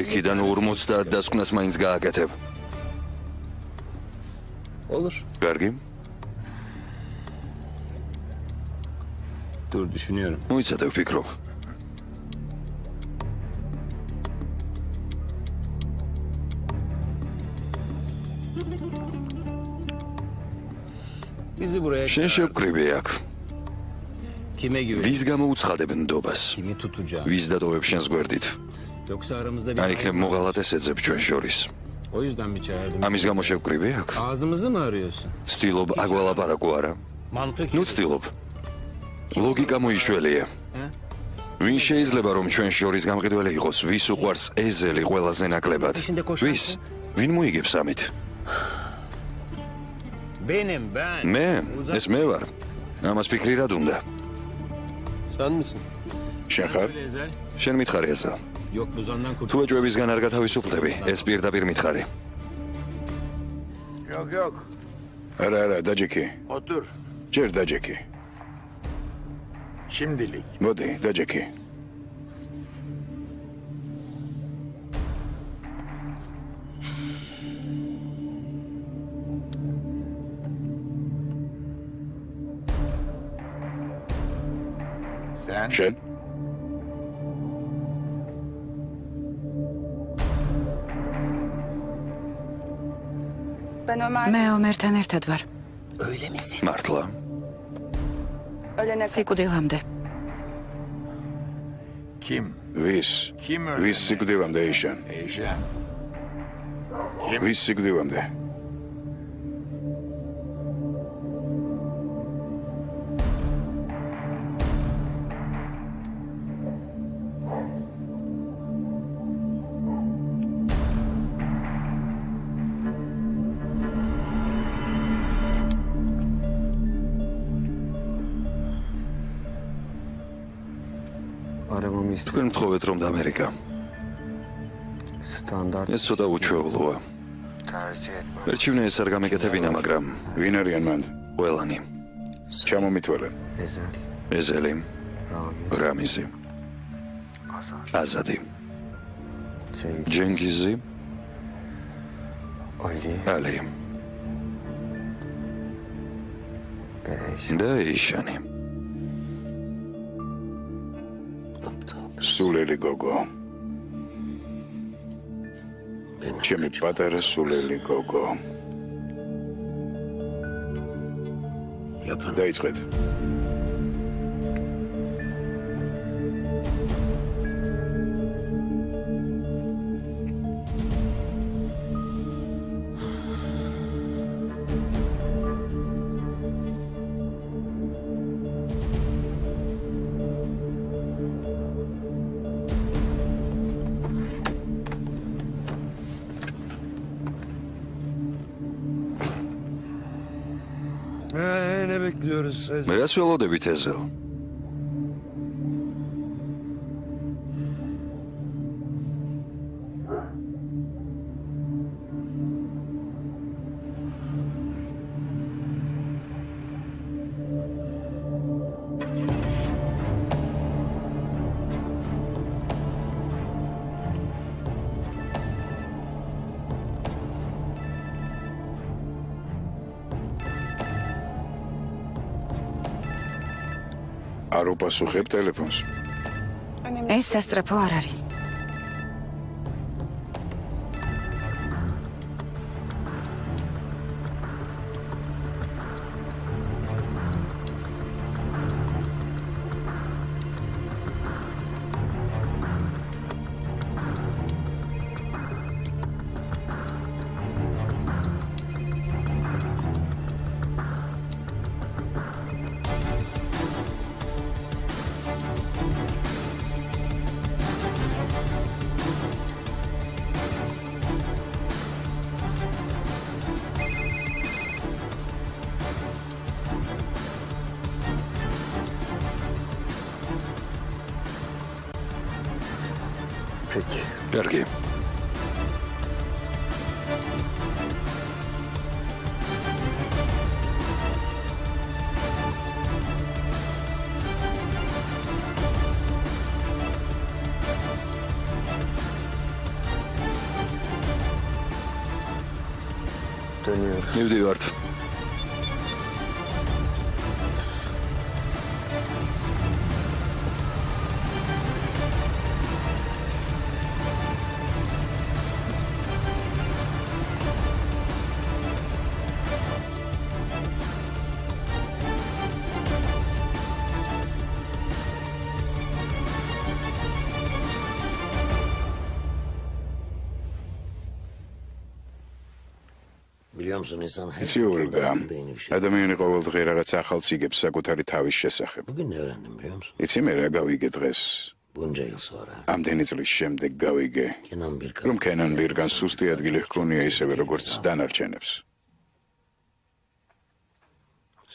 იქიდან 50 დასკვნას მაინც გააკეთებ. კარგი? Dur düşünüyorum. მოიცადე ვფიქრობ. Bizi buraya შენ შევკრივე აქ. kime güven? ვის გამოუცხადებ ნდობას? Kimi tutacağım? ვის დატოვებ შენს გვერდით? Yoksa aramızda bir არ იქნებ მოღალატეს ეძებ ჩვენ შორის. O yüzden mi çağırdın? ამის გამო შევკრივე აქ? Ağzımızı mı arıyorsun? ცდილობ აგვალაპარაკო არა? Mantık ნუ ცდილობ. ლოგიკა მოიშველია. ვინ შეიძლება რომ ჩვენ შორის გამყიდველი იყოს? ვის უყვარს ეზელი ყველაზე ნაკლებად? ვის? ვინ მოიგებს ამით? მე ეს მე ვარ ამას ფიქრი რად უნდა Sen misin? შენ ხარ? შენ მითხარი ესა Yok buzandan თუ ეჭვებისგან არ გათავისუფლდები ეს პირდაპირ მითხარი Yok yok. არა, დაჯექი. Otur. ჯერ დაჯექი. Şimdilik. მოდი, დაჯექი. Sen? შენ? Ben Ömer. მე ომერთან ერთად ვარ. Öyle misin? მართლა Ölene kadar. სიკვდილამდე. Kim? ვის? Kim öyle? ვის სიკვდილამდე იშან? Eyşan. ვის სიკვდილამდე? არა მომის თქვენ მთხოვეთ რომ და ამერიკა სტანდარტ ეს ცოტა უჩვეულოა თარჯეთ ერჩივნე ეს არ გამეკეთებინა მაგრამ ვინ არიან მანდ? ყველანი ჩამომითვალე. ეზალი ეზელი რამის რამიზი ასად აზადი ჯენგი ჯენგიზი ოლი ალი ბეიშ და იშანი სულელი გოგო. ჩემი პატარა სულელი გოგო. დაიწყეთ. Ne bekliyoruz? მე რას ველოდებით ეზელ არ უპასუხებ ტელეფონს. ეს სასწრაფო არ არის. Peki. კარგი Dönüyoruz. მივდივართ იცი ოლგა, ადამიანი ყოველდღე რაღაც ახალს იგებს საკუთარი თავის შესახებ. იცი მე რა გავიგე დღეს? ამდენი წლის შემდეგ გავიგე, რომ კენან ბირგანს სუსტი ადგილი ჰქონია ისევე როგორც დანარჩენებს.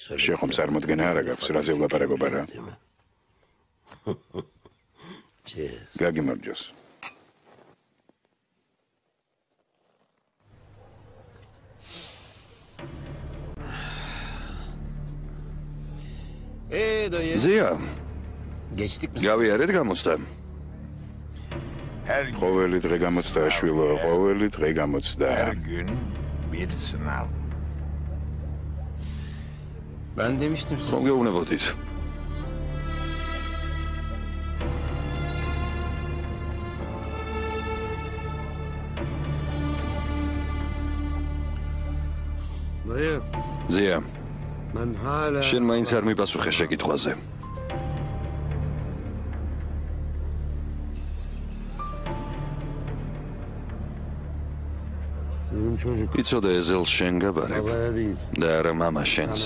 შეხომ წარმოდგენა არ აქვს, რაზე ვლაპარაკობ არა? გაგიმარჯოს. ზია, გავიარეთ გამოცდა? ყოველი დღე გამოცდა, შვილო, ყოველი დღე გამოცდა. Ben demiştim size. ხომ გეუბნებოდით? ზია, შენ მაინც არ მიპასუხე შეკითხვაზე. იცოდე ეზელს შენ გაბარებ და არა მამა შენს.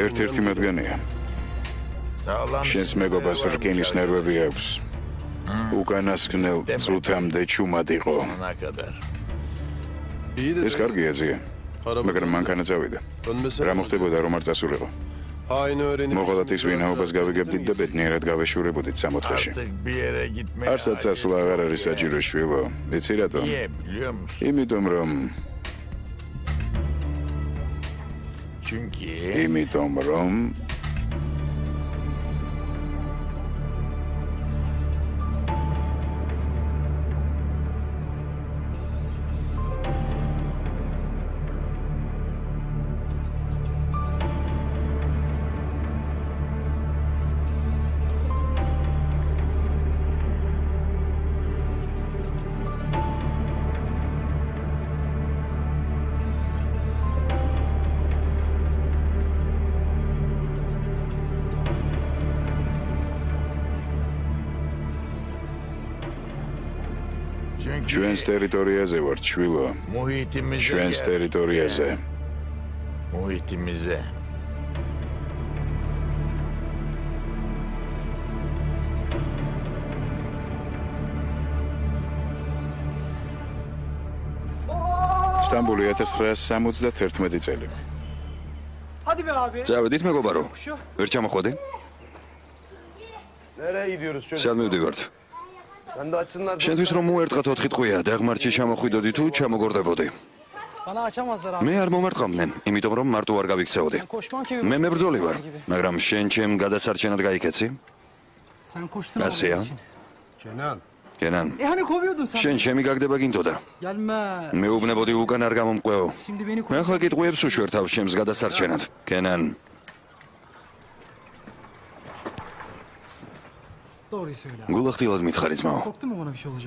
ერთ-ერთი მათგანია. შენს მეგობას რკინის ნერვები აქვს. უკანასკნელ წუთამდე ჩუმად იყო. ეს კარგია ზია. მაგრამ მანქანა წავიდა. რა მოხდებოდა რომ არ წასულიყო? მოღალატის ვინაობას გავიგებდით და ბედნიერად გავეშურებოდით 60-ში. არცად წასვლა აღარ არის საჭირო შვილო. იცი რატომ? იმიტომ რომ ჩვენს ტერიტორიაზე ვარ, შვილო. ჩვენს ტერიტორიაზე. სტამბული 1971 წელი. წავედით მეგობარო. ვერ ჩამოხვედი? სად მივდივართ? შენთვის რომ მოერტყათ 4 ტყვია და ღმერთში ჩამოხვიდოდი თუ ჩამოგორდებოდი? მე არ მომარტყამდნენ, იმიტომ რომ მარტო არ გავიქცეოდი. მე მებრძოლი ვარ, მაგრამ შენ ჩემ გადასარჩენად გაიქეცი? ასეა? კენან. შენ ჩემი გაგდება გინდოდა. მეუბნებოდი უკან არ გამომყვეო. ახლა კიტყვიებს უშვერ თავს ჩემს გადასარჩენად. კენან. გულახდილად მითხარი ძმაო.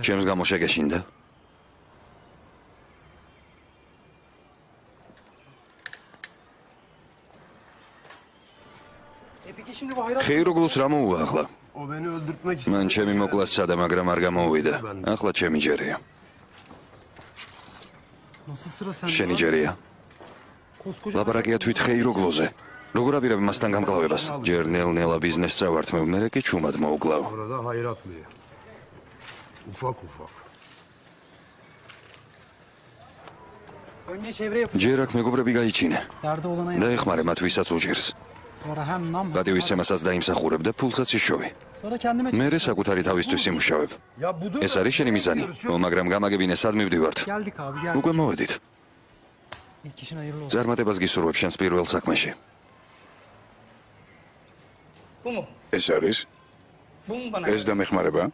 ჩემს გამო შეგეშინდა? ხეიროგლუს რა მოუვა ახლა? მან ჩემი მოკლა სადა, მაგრამ არ გამოუვიდა. ახლა ჩემი ჯერია. შენი ჯერია? ლაპარაკია თვით ხეიროგლოზე. როგორ აპირებ მასთან გამკლავებას? ჯერ ნელ-ნელა ბიზნესს წავართმევ, მერე კი ჩუმად მოუკლავ. ჯერ აქ მეგობრები გაიჩინე. დაეხმარე მათ ვისაც უჭირს. პატივისცემასაც დაიმსახურებ და ფულსაც იშოვე. მერე საკუთარი თავისთვის იმუშავებ. ეს არის შენი მიზანი. მაგრამ გამაგებინე, სად მივდივართ? უკვე მოვედით. წარმატებას გისურვებ შენს პირველ საქმეში. ეს არის? ეს დამეხმარება?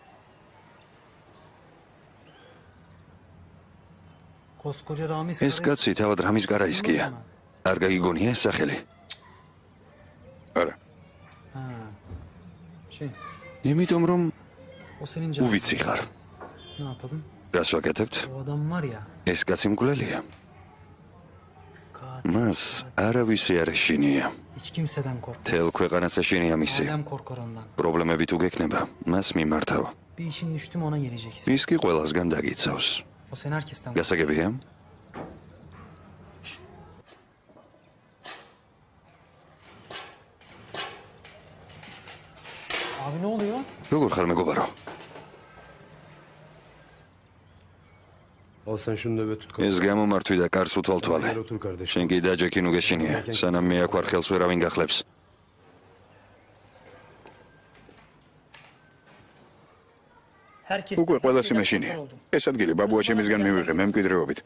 ეს კაცი თავად რამის გარაისკია. არ გაგიგონია ეს სახელი? არა. იმიტომ რომ უვიცი ხარ. რას ვაკეთებთ? ეს კაცი მკვლელია. მას არავისი არ ეშინია. თელ ქვეყანას ეშინია მისი. პრობლემები თუ გექნება, მას მიმართავ. ის კი ყველასგან დაგიცავს. გასაგებია? როგორ ხარ მეგობარო? ეს გამომართვი და კარს უთვალთვალე. შენ კი დაჯექი ნუ გეშინია, სანამ მე აქ ვარ ხელს ვერავინ გახლებს. უკვე ყველასი მეშინია. ეს ადგილი ბაბუაჩემისგან მივიღე მემკვიდრეობით.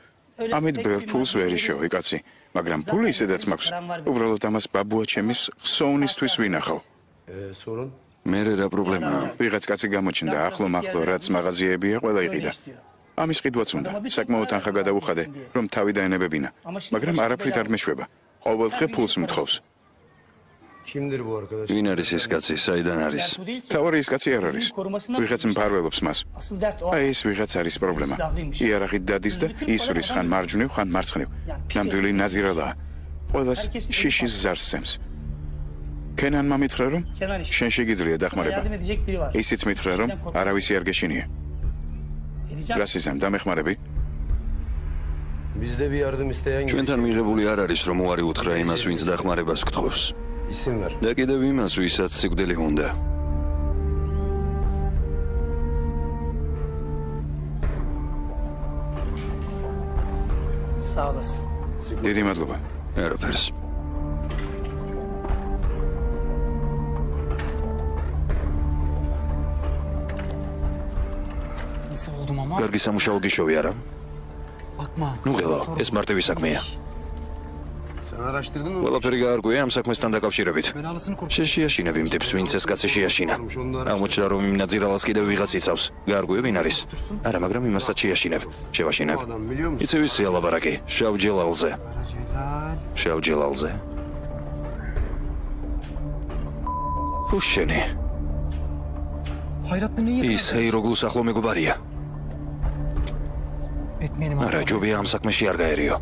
ამით ბევრ ფულს ვერ იშოვე, კაცი, მაგრამ ფული ისედაც მაქვს. უბრალოდ ამას ბაბუაჩემის ხსოვნისთვის ვინახავ. მე რა პრობლემაა? ვიღაც კაცი გამოჩნდა ახლო-მახლო, რაც მაღაზიებია, ყველა იყიდა. ამის ყიდვაც უნდა. საკმაოდ თანხა გადაუხადე, რომ თავი დაენებებინა, მაგრამ არაფრით არ მეშვება. ყოველდღე ფულს მთხოვს. ვინ არის ეს კაცი? საიდან არის? თავარი ეს კაცი არ არის. ვიღაც მფარველობს მას. აი ეს ვიღაც არის პრობლემა. იარაღით დადის და ისვრის ხან მარჯვნივ, ხან მარცხნივ. ნამდვილი ნაზირალაა. ყველას შიშის ზარს სცემს. კენანმა მითხრა, რომ შენ შეგიძლია დახმარება. ისიც მითხრა, რომ არავისი არ გეშინია. რასიზამ დამეხმარები? ჩვენთან მიღებული არ არის, რომ უარი უთხრა იმას, ვინც დახმარებას გთხოვს. და კიდევ იმას, ვისაც სიკვდილი უნდა. დიდი მადლობა. არაფერს. კარგი სამუშაო გიშოვი არა? ნუ ღელო, ეს მარტივი საქმეა. ყველაფერი გაარკვია ამ საქმესთან დაკავშირებით. შეშიაშინებ იმ ტიპს, ვინც ეს კაცი შეაშინა. აღმოჩნდა, რომ იმ ნაძირალას კიდევ ვიღაც იცავს. გაარკვია ვინ არის? არა, მაგრამ იმასაც შეაშინებ. შევაშინებ. იცი ვისია ლაბარაკი? შავ ჯელალზე. შავ ჯელალზე. უშენი. ის ეიროგლუს ახლო მეგობარია. არა, ჯობია ამ საქმეში არ გაერიო.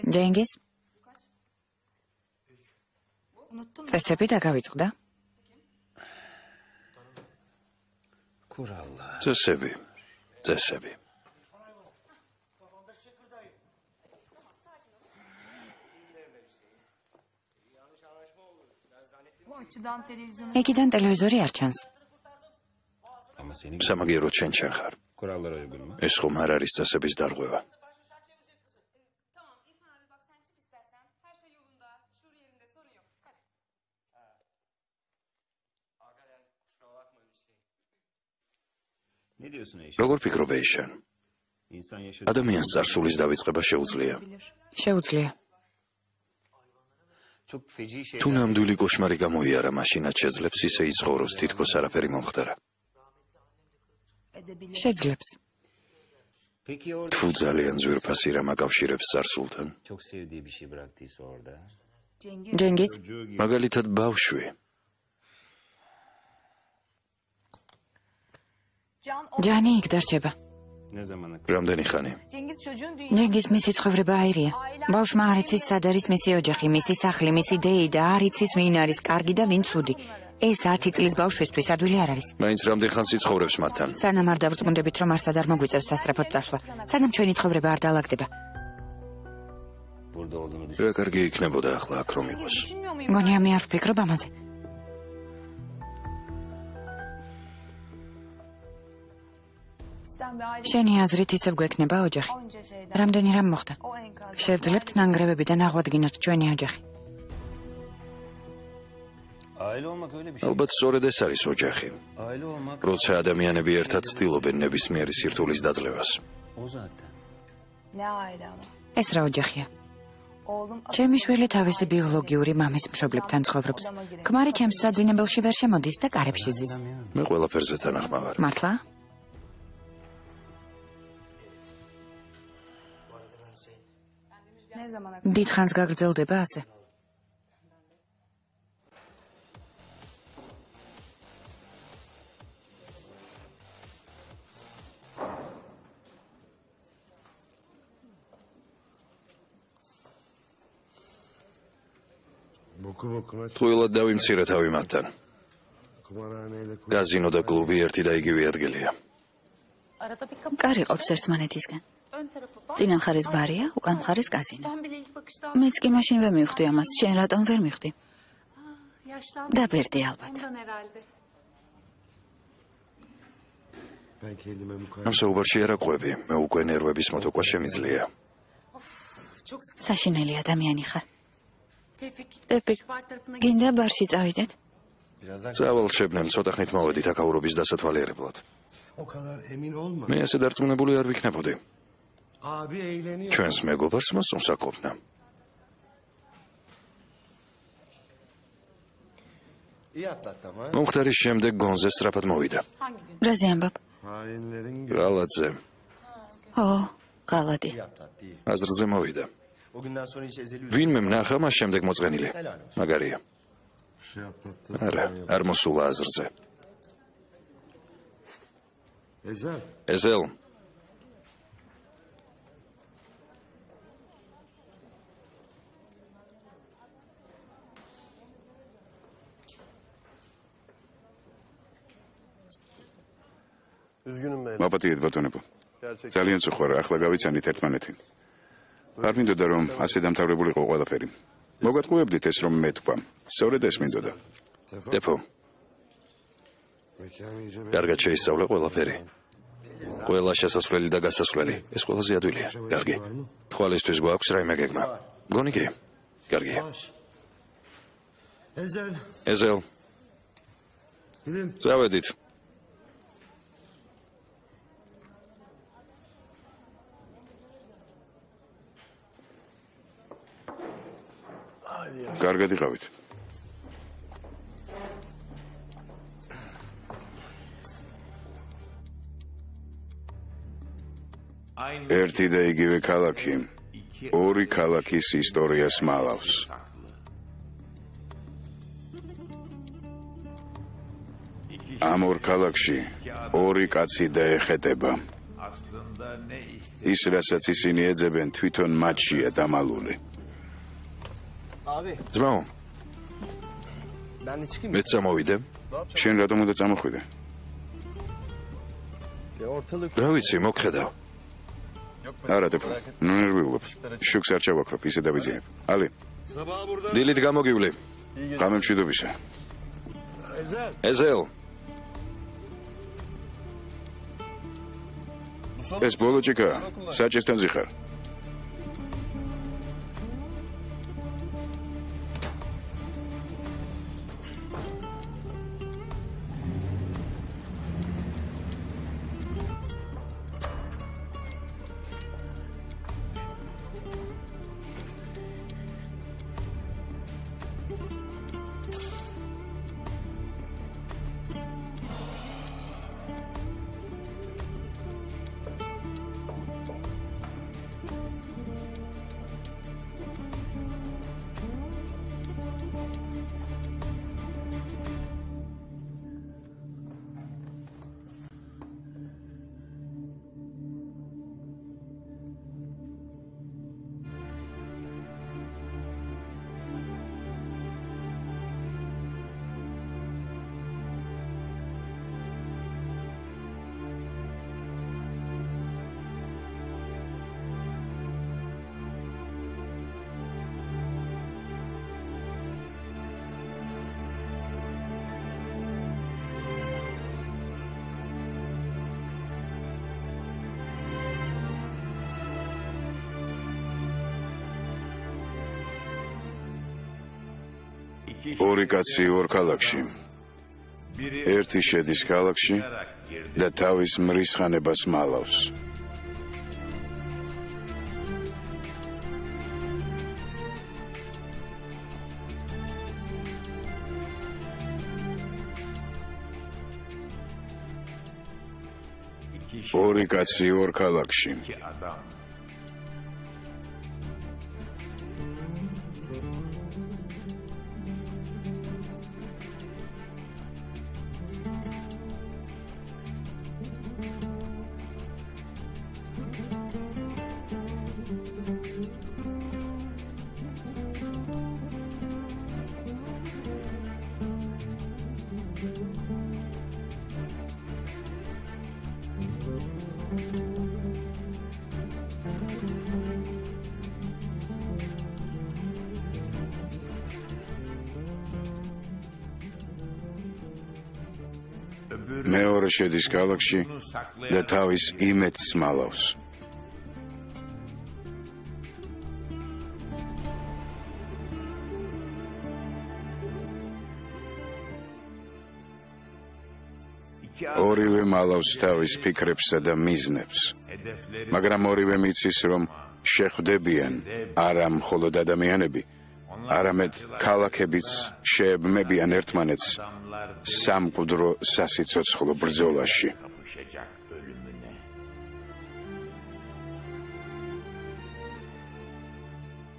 ჯენგიზ? წესები დაგავიწყდა? წესები. ეგიდან ტელევიზორი არ ჩანს. სამაგიეროდ შენ ჩან ხარ. ეს ხომ არ არის წესების დარღვევა. როგორ ფიქრობ შენ? ადამიანს წარსულის დავიწყება შეუძლია. შეუძლია. თუ ნამდვილი კოშმარი გამოიარა, მაშინაც შეძლებს ისე იცხოვროს, თითქოს არაფერი მომხდარა. შეძლებს. თუ ძალიან ძვირფასი რამ აკავშირებს წარსულთან. ჯენგიზ? მაგალითად ბავშვი. ჯანი იქ დარჩება. რამდენი ხანი? ჯენგიზ მისი ცხოვრება აირია. ბავშვმა არ იცის სად არის მისი ოჯახი, მისი სახლი, მისი დეი და არ იცის ვინ არის კარგი და ვინ ცუდი. ეს 10 წლის ბავშვისთვის ადვილი არ არის. მაინც რამდენ ხანს იცხოვრებს მათთან? სანამ არ დავწმუნდებით, რომ არსად არ მოგვიწევს სასწრაფოდ წასვლა, სანამ ჩვენი ცხოვრება არ დაალაგდება. რა კარგი იქნებოდა ახლა აქ რომ იყოს. მგონია მე არ ვფიქრობ ამაზე. შენი აზრით ისევ გვექნება ოჯახი. რამდენი რამ მოხდა? შევძლებთ ნანგრევებიდან აღვადგინოთ ჩვენი ოჯახი. ალბათ სწორედ ეს არის ოჯახი. როცა ადამიანები ერთად ცდილობენ ნებისმიერი სირთულის დაძლევას. ეს რა ოჯახია? ჩემი შვილი თავისი ბიოლოგიური მამის მშობლებთან ცხოვრობს. ქმარი ჩემს საძინებელში ვერ შემოდის და კარებში ზის. მე ყველაფერზე თანახმა ვარ. მართლა? დიდხანს გაგრძელდება ასე? ტყუილად დავიმცირე თავი მათთან. კაზინო და კლუბი ერთი და იგივე ადგილია. კარი ყოფს ერთმანეთისგან. წინა მხარეს ბარია, უკან მხარეს კაზინო. მეც კი მაშინ ვერ მივხვდი ამას, შენ რატომ ვერ მივხვდი? დაბერდი ალბათ. ამ საუბარში არ აყვები, მე უკვე ნერვების მოტოქვა შემიძლია. საშინელი ადამიანი ხარ. ტეპიკ, გინდა ბარში წავიდეთ? წავალ შებნემ, ცოტა ხნით მოვედით აქაურობის დასათვალიერებლად. მე ასე დარწმუნებული არ ვიქნებოდი. ჩვენს მეგობარს მოსწონს აკობნა. მომხდარის შემდეგ გონზე სწრაფად მოვიდა. რაზე ამბობ? ღალატზე. ღალატი. აზრზე მოვიდა. ვინმე ნახა მას შემდეგ მოწყენილი. მაგარია. არა, არ მოსულა აზრზე. ეზელ. მაპატიეთ ბატონებო. ძალიან წუხარ, ახლა გავიცანით ერთმანეთი. არ მინდოდა რომ ასე დამთავრებულიყო ყველაფერი. მოგატყუებდით ეს რომ მე თქვა. სწორედ ეს მინდოდა. დეფო. კარგად შეისწავლე ყველაფერი. ყველა შესასვლელი და გასასვლელი. ეს ყველაზე ადვილია. კარგი. ხვალისთვის გვაქვს რაიმე გეგმა. გონი კი? კარგია. ეზელ. წავედით. კარგად იყავით. ერთი და იგივე ქალაქი, ორი ქალაქის ისტორიას მალავს. ამ ორ ქალაქში ორი კაცი დაეხეტება. ის, რასაც ისინი ეძებენ, თვითონ მათშია დამალული. ძმაო, მეც წამოვიდე. შენ რატომ უნდა წამოხვიდე? რა ვიცი, მოგხედავ. არა დეფო, ნერვიულობ. შუქს არ ჩავაქრობ, ისე დავიძინებ. ალი. დილით გამოგივლი. ღამე მშვიდობისა. ეზელ. ეს ბოლო ჭიქა, საჭესთან ზიხარ. ორი კაცი ორ ქალაქში. ერთი შედის ქალაქში და თავის მრისხანებას მალავს. ორი კაცი ორ ქალაქში. მეორე შედის ქალაქში და თავის იმედს მალავს. ორივე მალავს თავის ფიქრებსა და მიზნებს, მაგრამ ორივე მიცის, რომ შეხვდებიან არა მხოლოდ ადამიანები, არამედ ქალაქებიც შეებმებიან ერთმანეთს სამკვდრო სასიცოცხლო ბრძოლაში.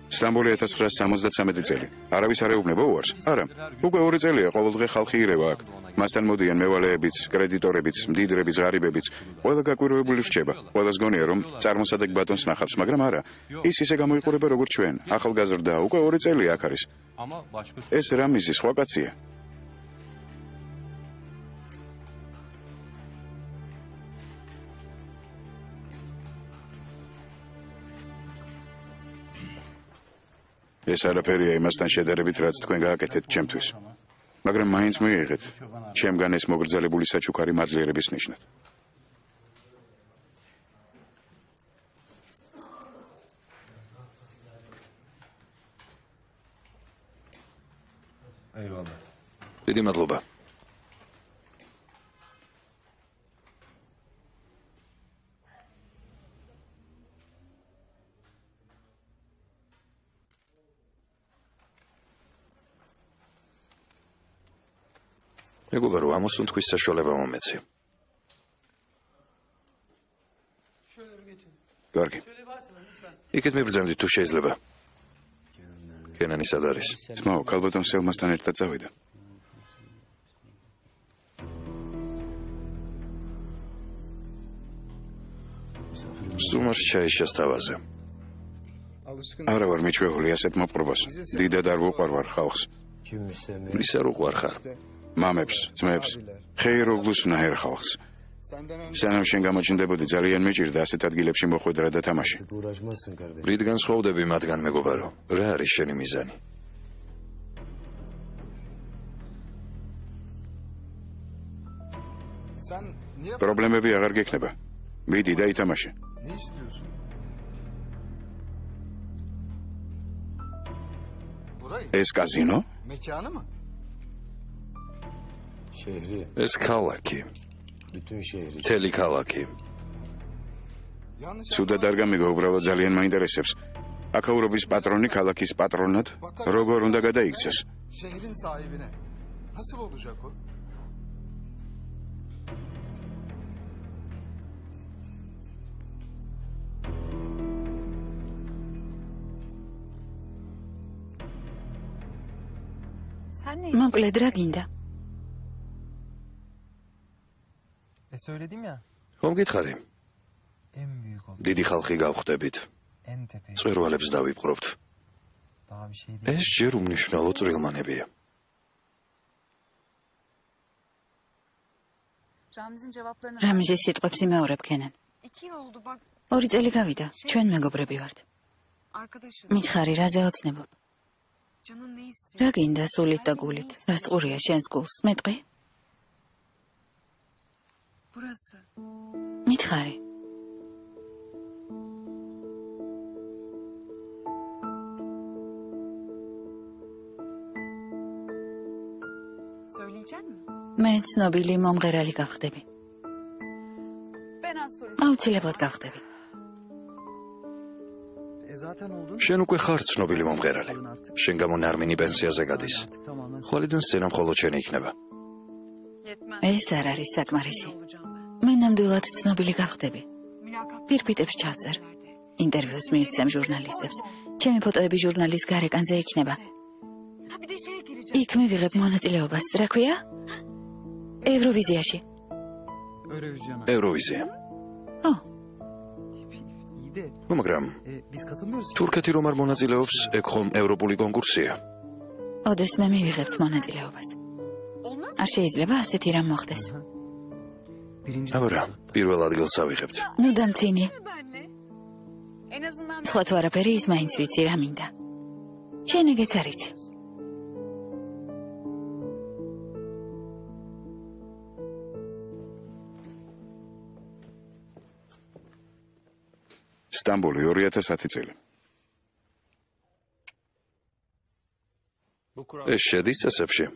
სტამბოლი 1973 წელი. არავის არ ეუბნება უარს? არა. უკვე 2 წელია ყოველდღე ხალხი ირევა აქ. მასთან მოდიან მევალეებიც, კრედიტორებიც, მდიდრებიც, ღარიბებიც. ყველა გაკვირვებული რჩება. ყველას გონია, რომ წარმოსადეგ ბატონს ნახავს, მაგრამ არა. ის ისე გამოიყურება როგორც ჩვენ. ახალგაზრდა, უკვე 2 წელია აქ არის. ეს რამიზი სხვა კაცია. ეს არაფერია იმასთან შედარებით, რაც თქვენ გააკეთეთ ჩემთვის. მაგრამ მაინც მიიღეთ ჩემგან ეს მოგრძალებული საჩუქარი მადლიერების ნიშნად. დიდი მადლობა. მეგობრებო, ამოსუნ თქვის საშუალება მომეცი. კარგი. იქეთ მიბრძანდით თუ შეიძლება. კენანი სად არის? ძმაო, ქალბატონ სელმასთან ერთად წავიდა. სტუმარს ჩაის შესთავაზე. არა ვარ მიჩვეული ასეთ მოპყრობას. დიდად არ ვუყვარვარ ხალხს. ვის არ უყვარხარ? მამებს, ძმებს, ხეიროგლუს ნაერ ხალხს. სანამ შენ გამოჩნდებოდი, ძალიან მეჭირდა ასეთ ადგილებში მოხვედრა და თამაში. რითგან სხვავდები მათგან, მეგობარო? რა არის შენი მიზანი? პრობლემები აღარ გექნება. მიდი და ითამაშე. ეს კაზინო? ეს ქალაქი. მთელი ქალაქი. სუდად არ გამიგო, უბრალოდ ძალიან მაინტერესებს. აქაურობის პატრონი ქალაქის პატრონად როგორ უნდა გადაიქცეს? მოკლედ რა გინდა? E söyledim ya. ხომ გითხარი? En büyük oldu. დიდი ხალხი გავხდებით. En tepe. წვერვალებს დავიპყრობთ. Daha bir şey değil. ეს ჯერ უმნიშვნელო წვრილმანებია. რამიზის სიტყვებს იმეორებ კენან. 2 წელი გავიდა, ჩვენ მეგობრები ვართ. მითხარი, რაზე ოცნებობ? რა გინდა სულით და გულით? რას წყურია შენს გულს? მეტყვი? მითხარი. მე ცნობილი მომღერალი გავხდები. აუცილებლად გავხდები. შენ უკვე ხარ ცნობილი მომღერალი. შენ გამო ნარმინი პენსიაზე გადის. ხვალიდან სცენა მხოლოდ შენი იქნება. ეს არ არის საკმარისი. მე ნამდვილად ცნობილი გავხდები. პირფიტებს ჩავწერ. ინტერვიუს მიირცემ ჟურნალისტებს. ჩემი ფოტოები ჟურნალის გარეკანზე იქნება. იქ მივიღებ მონაწილეობას. რა ქვია? ევროვიზიაში. ევროვიზია. მაგრამ Biz katılmıyoruz. თურქეთი რომ არ მონაწილეობს, ეგ ხომ ევროპული კონკურსია. ოდესმე მივიღებთ მონაწილეობას. არ შეიძლება ასეთი რამ მოხდეს. აბა, პირველ ადგილს ავიღებთ. ნუ დამცინი. სხვა თუ არაფერი, ის მაინც ვიცი რა მინდა. შენ ეგეც არ იცი. სტამბოლი 2010 წელი. ეს შედის წესებში?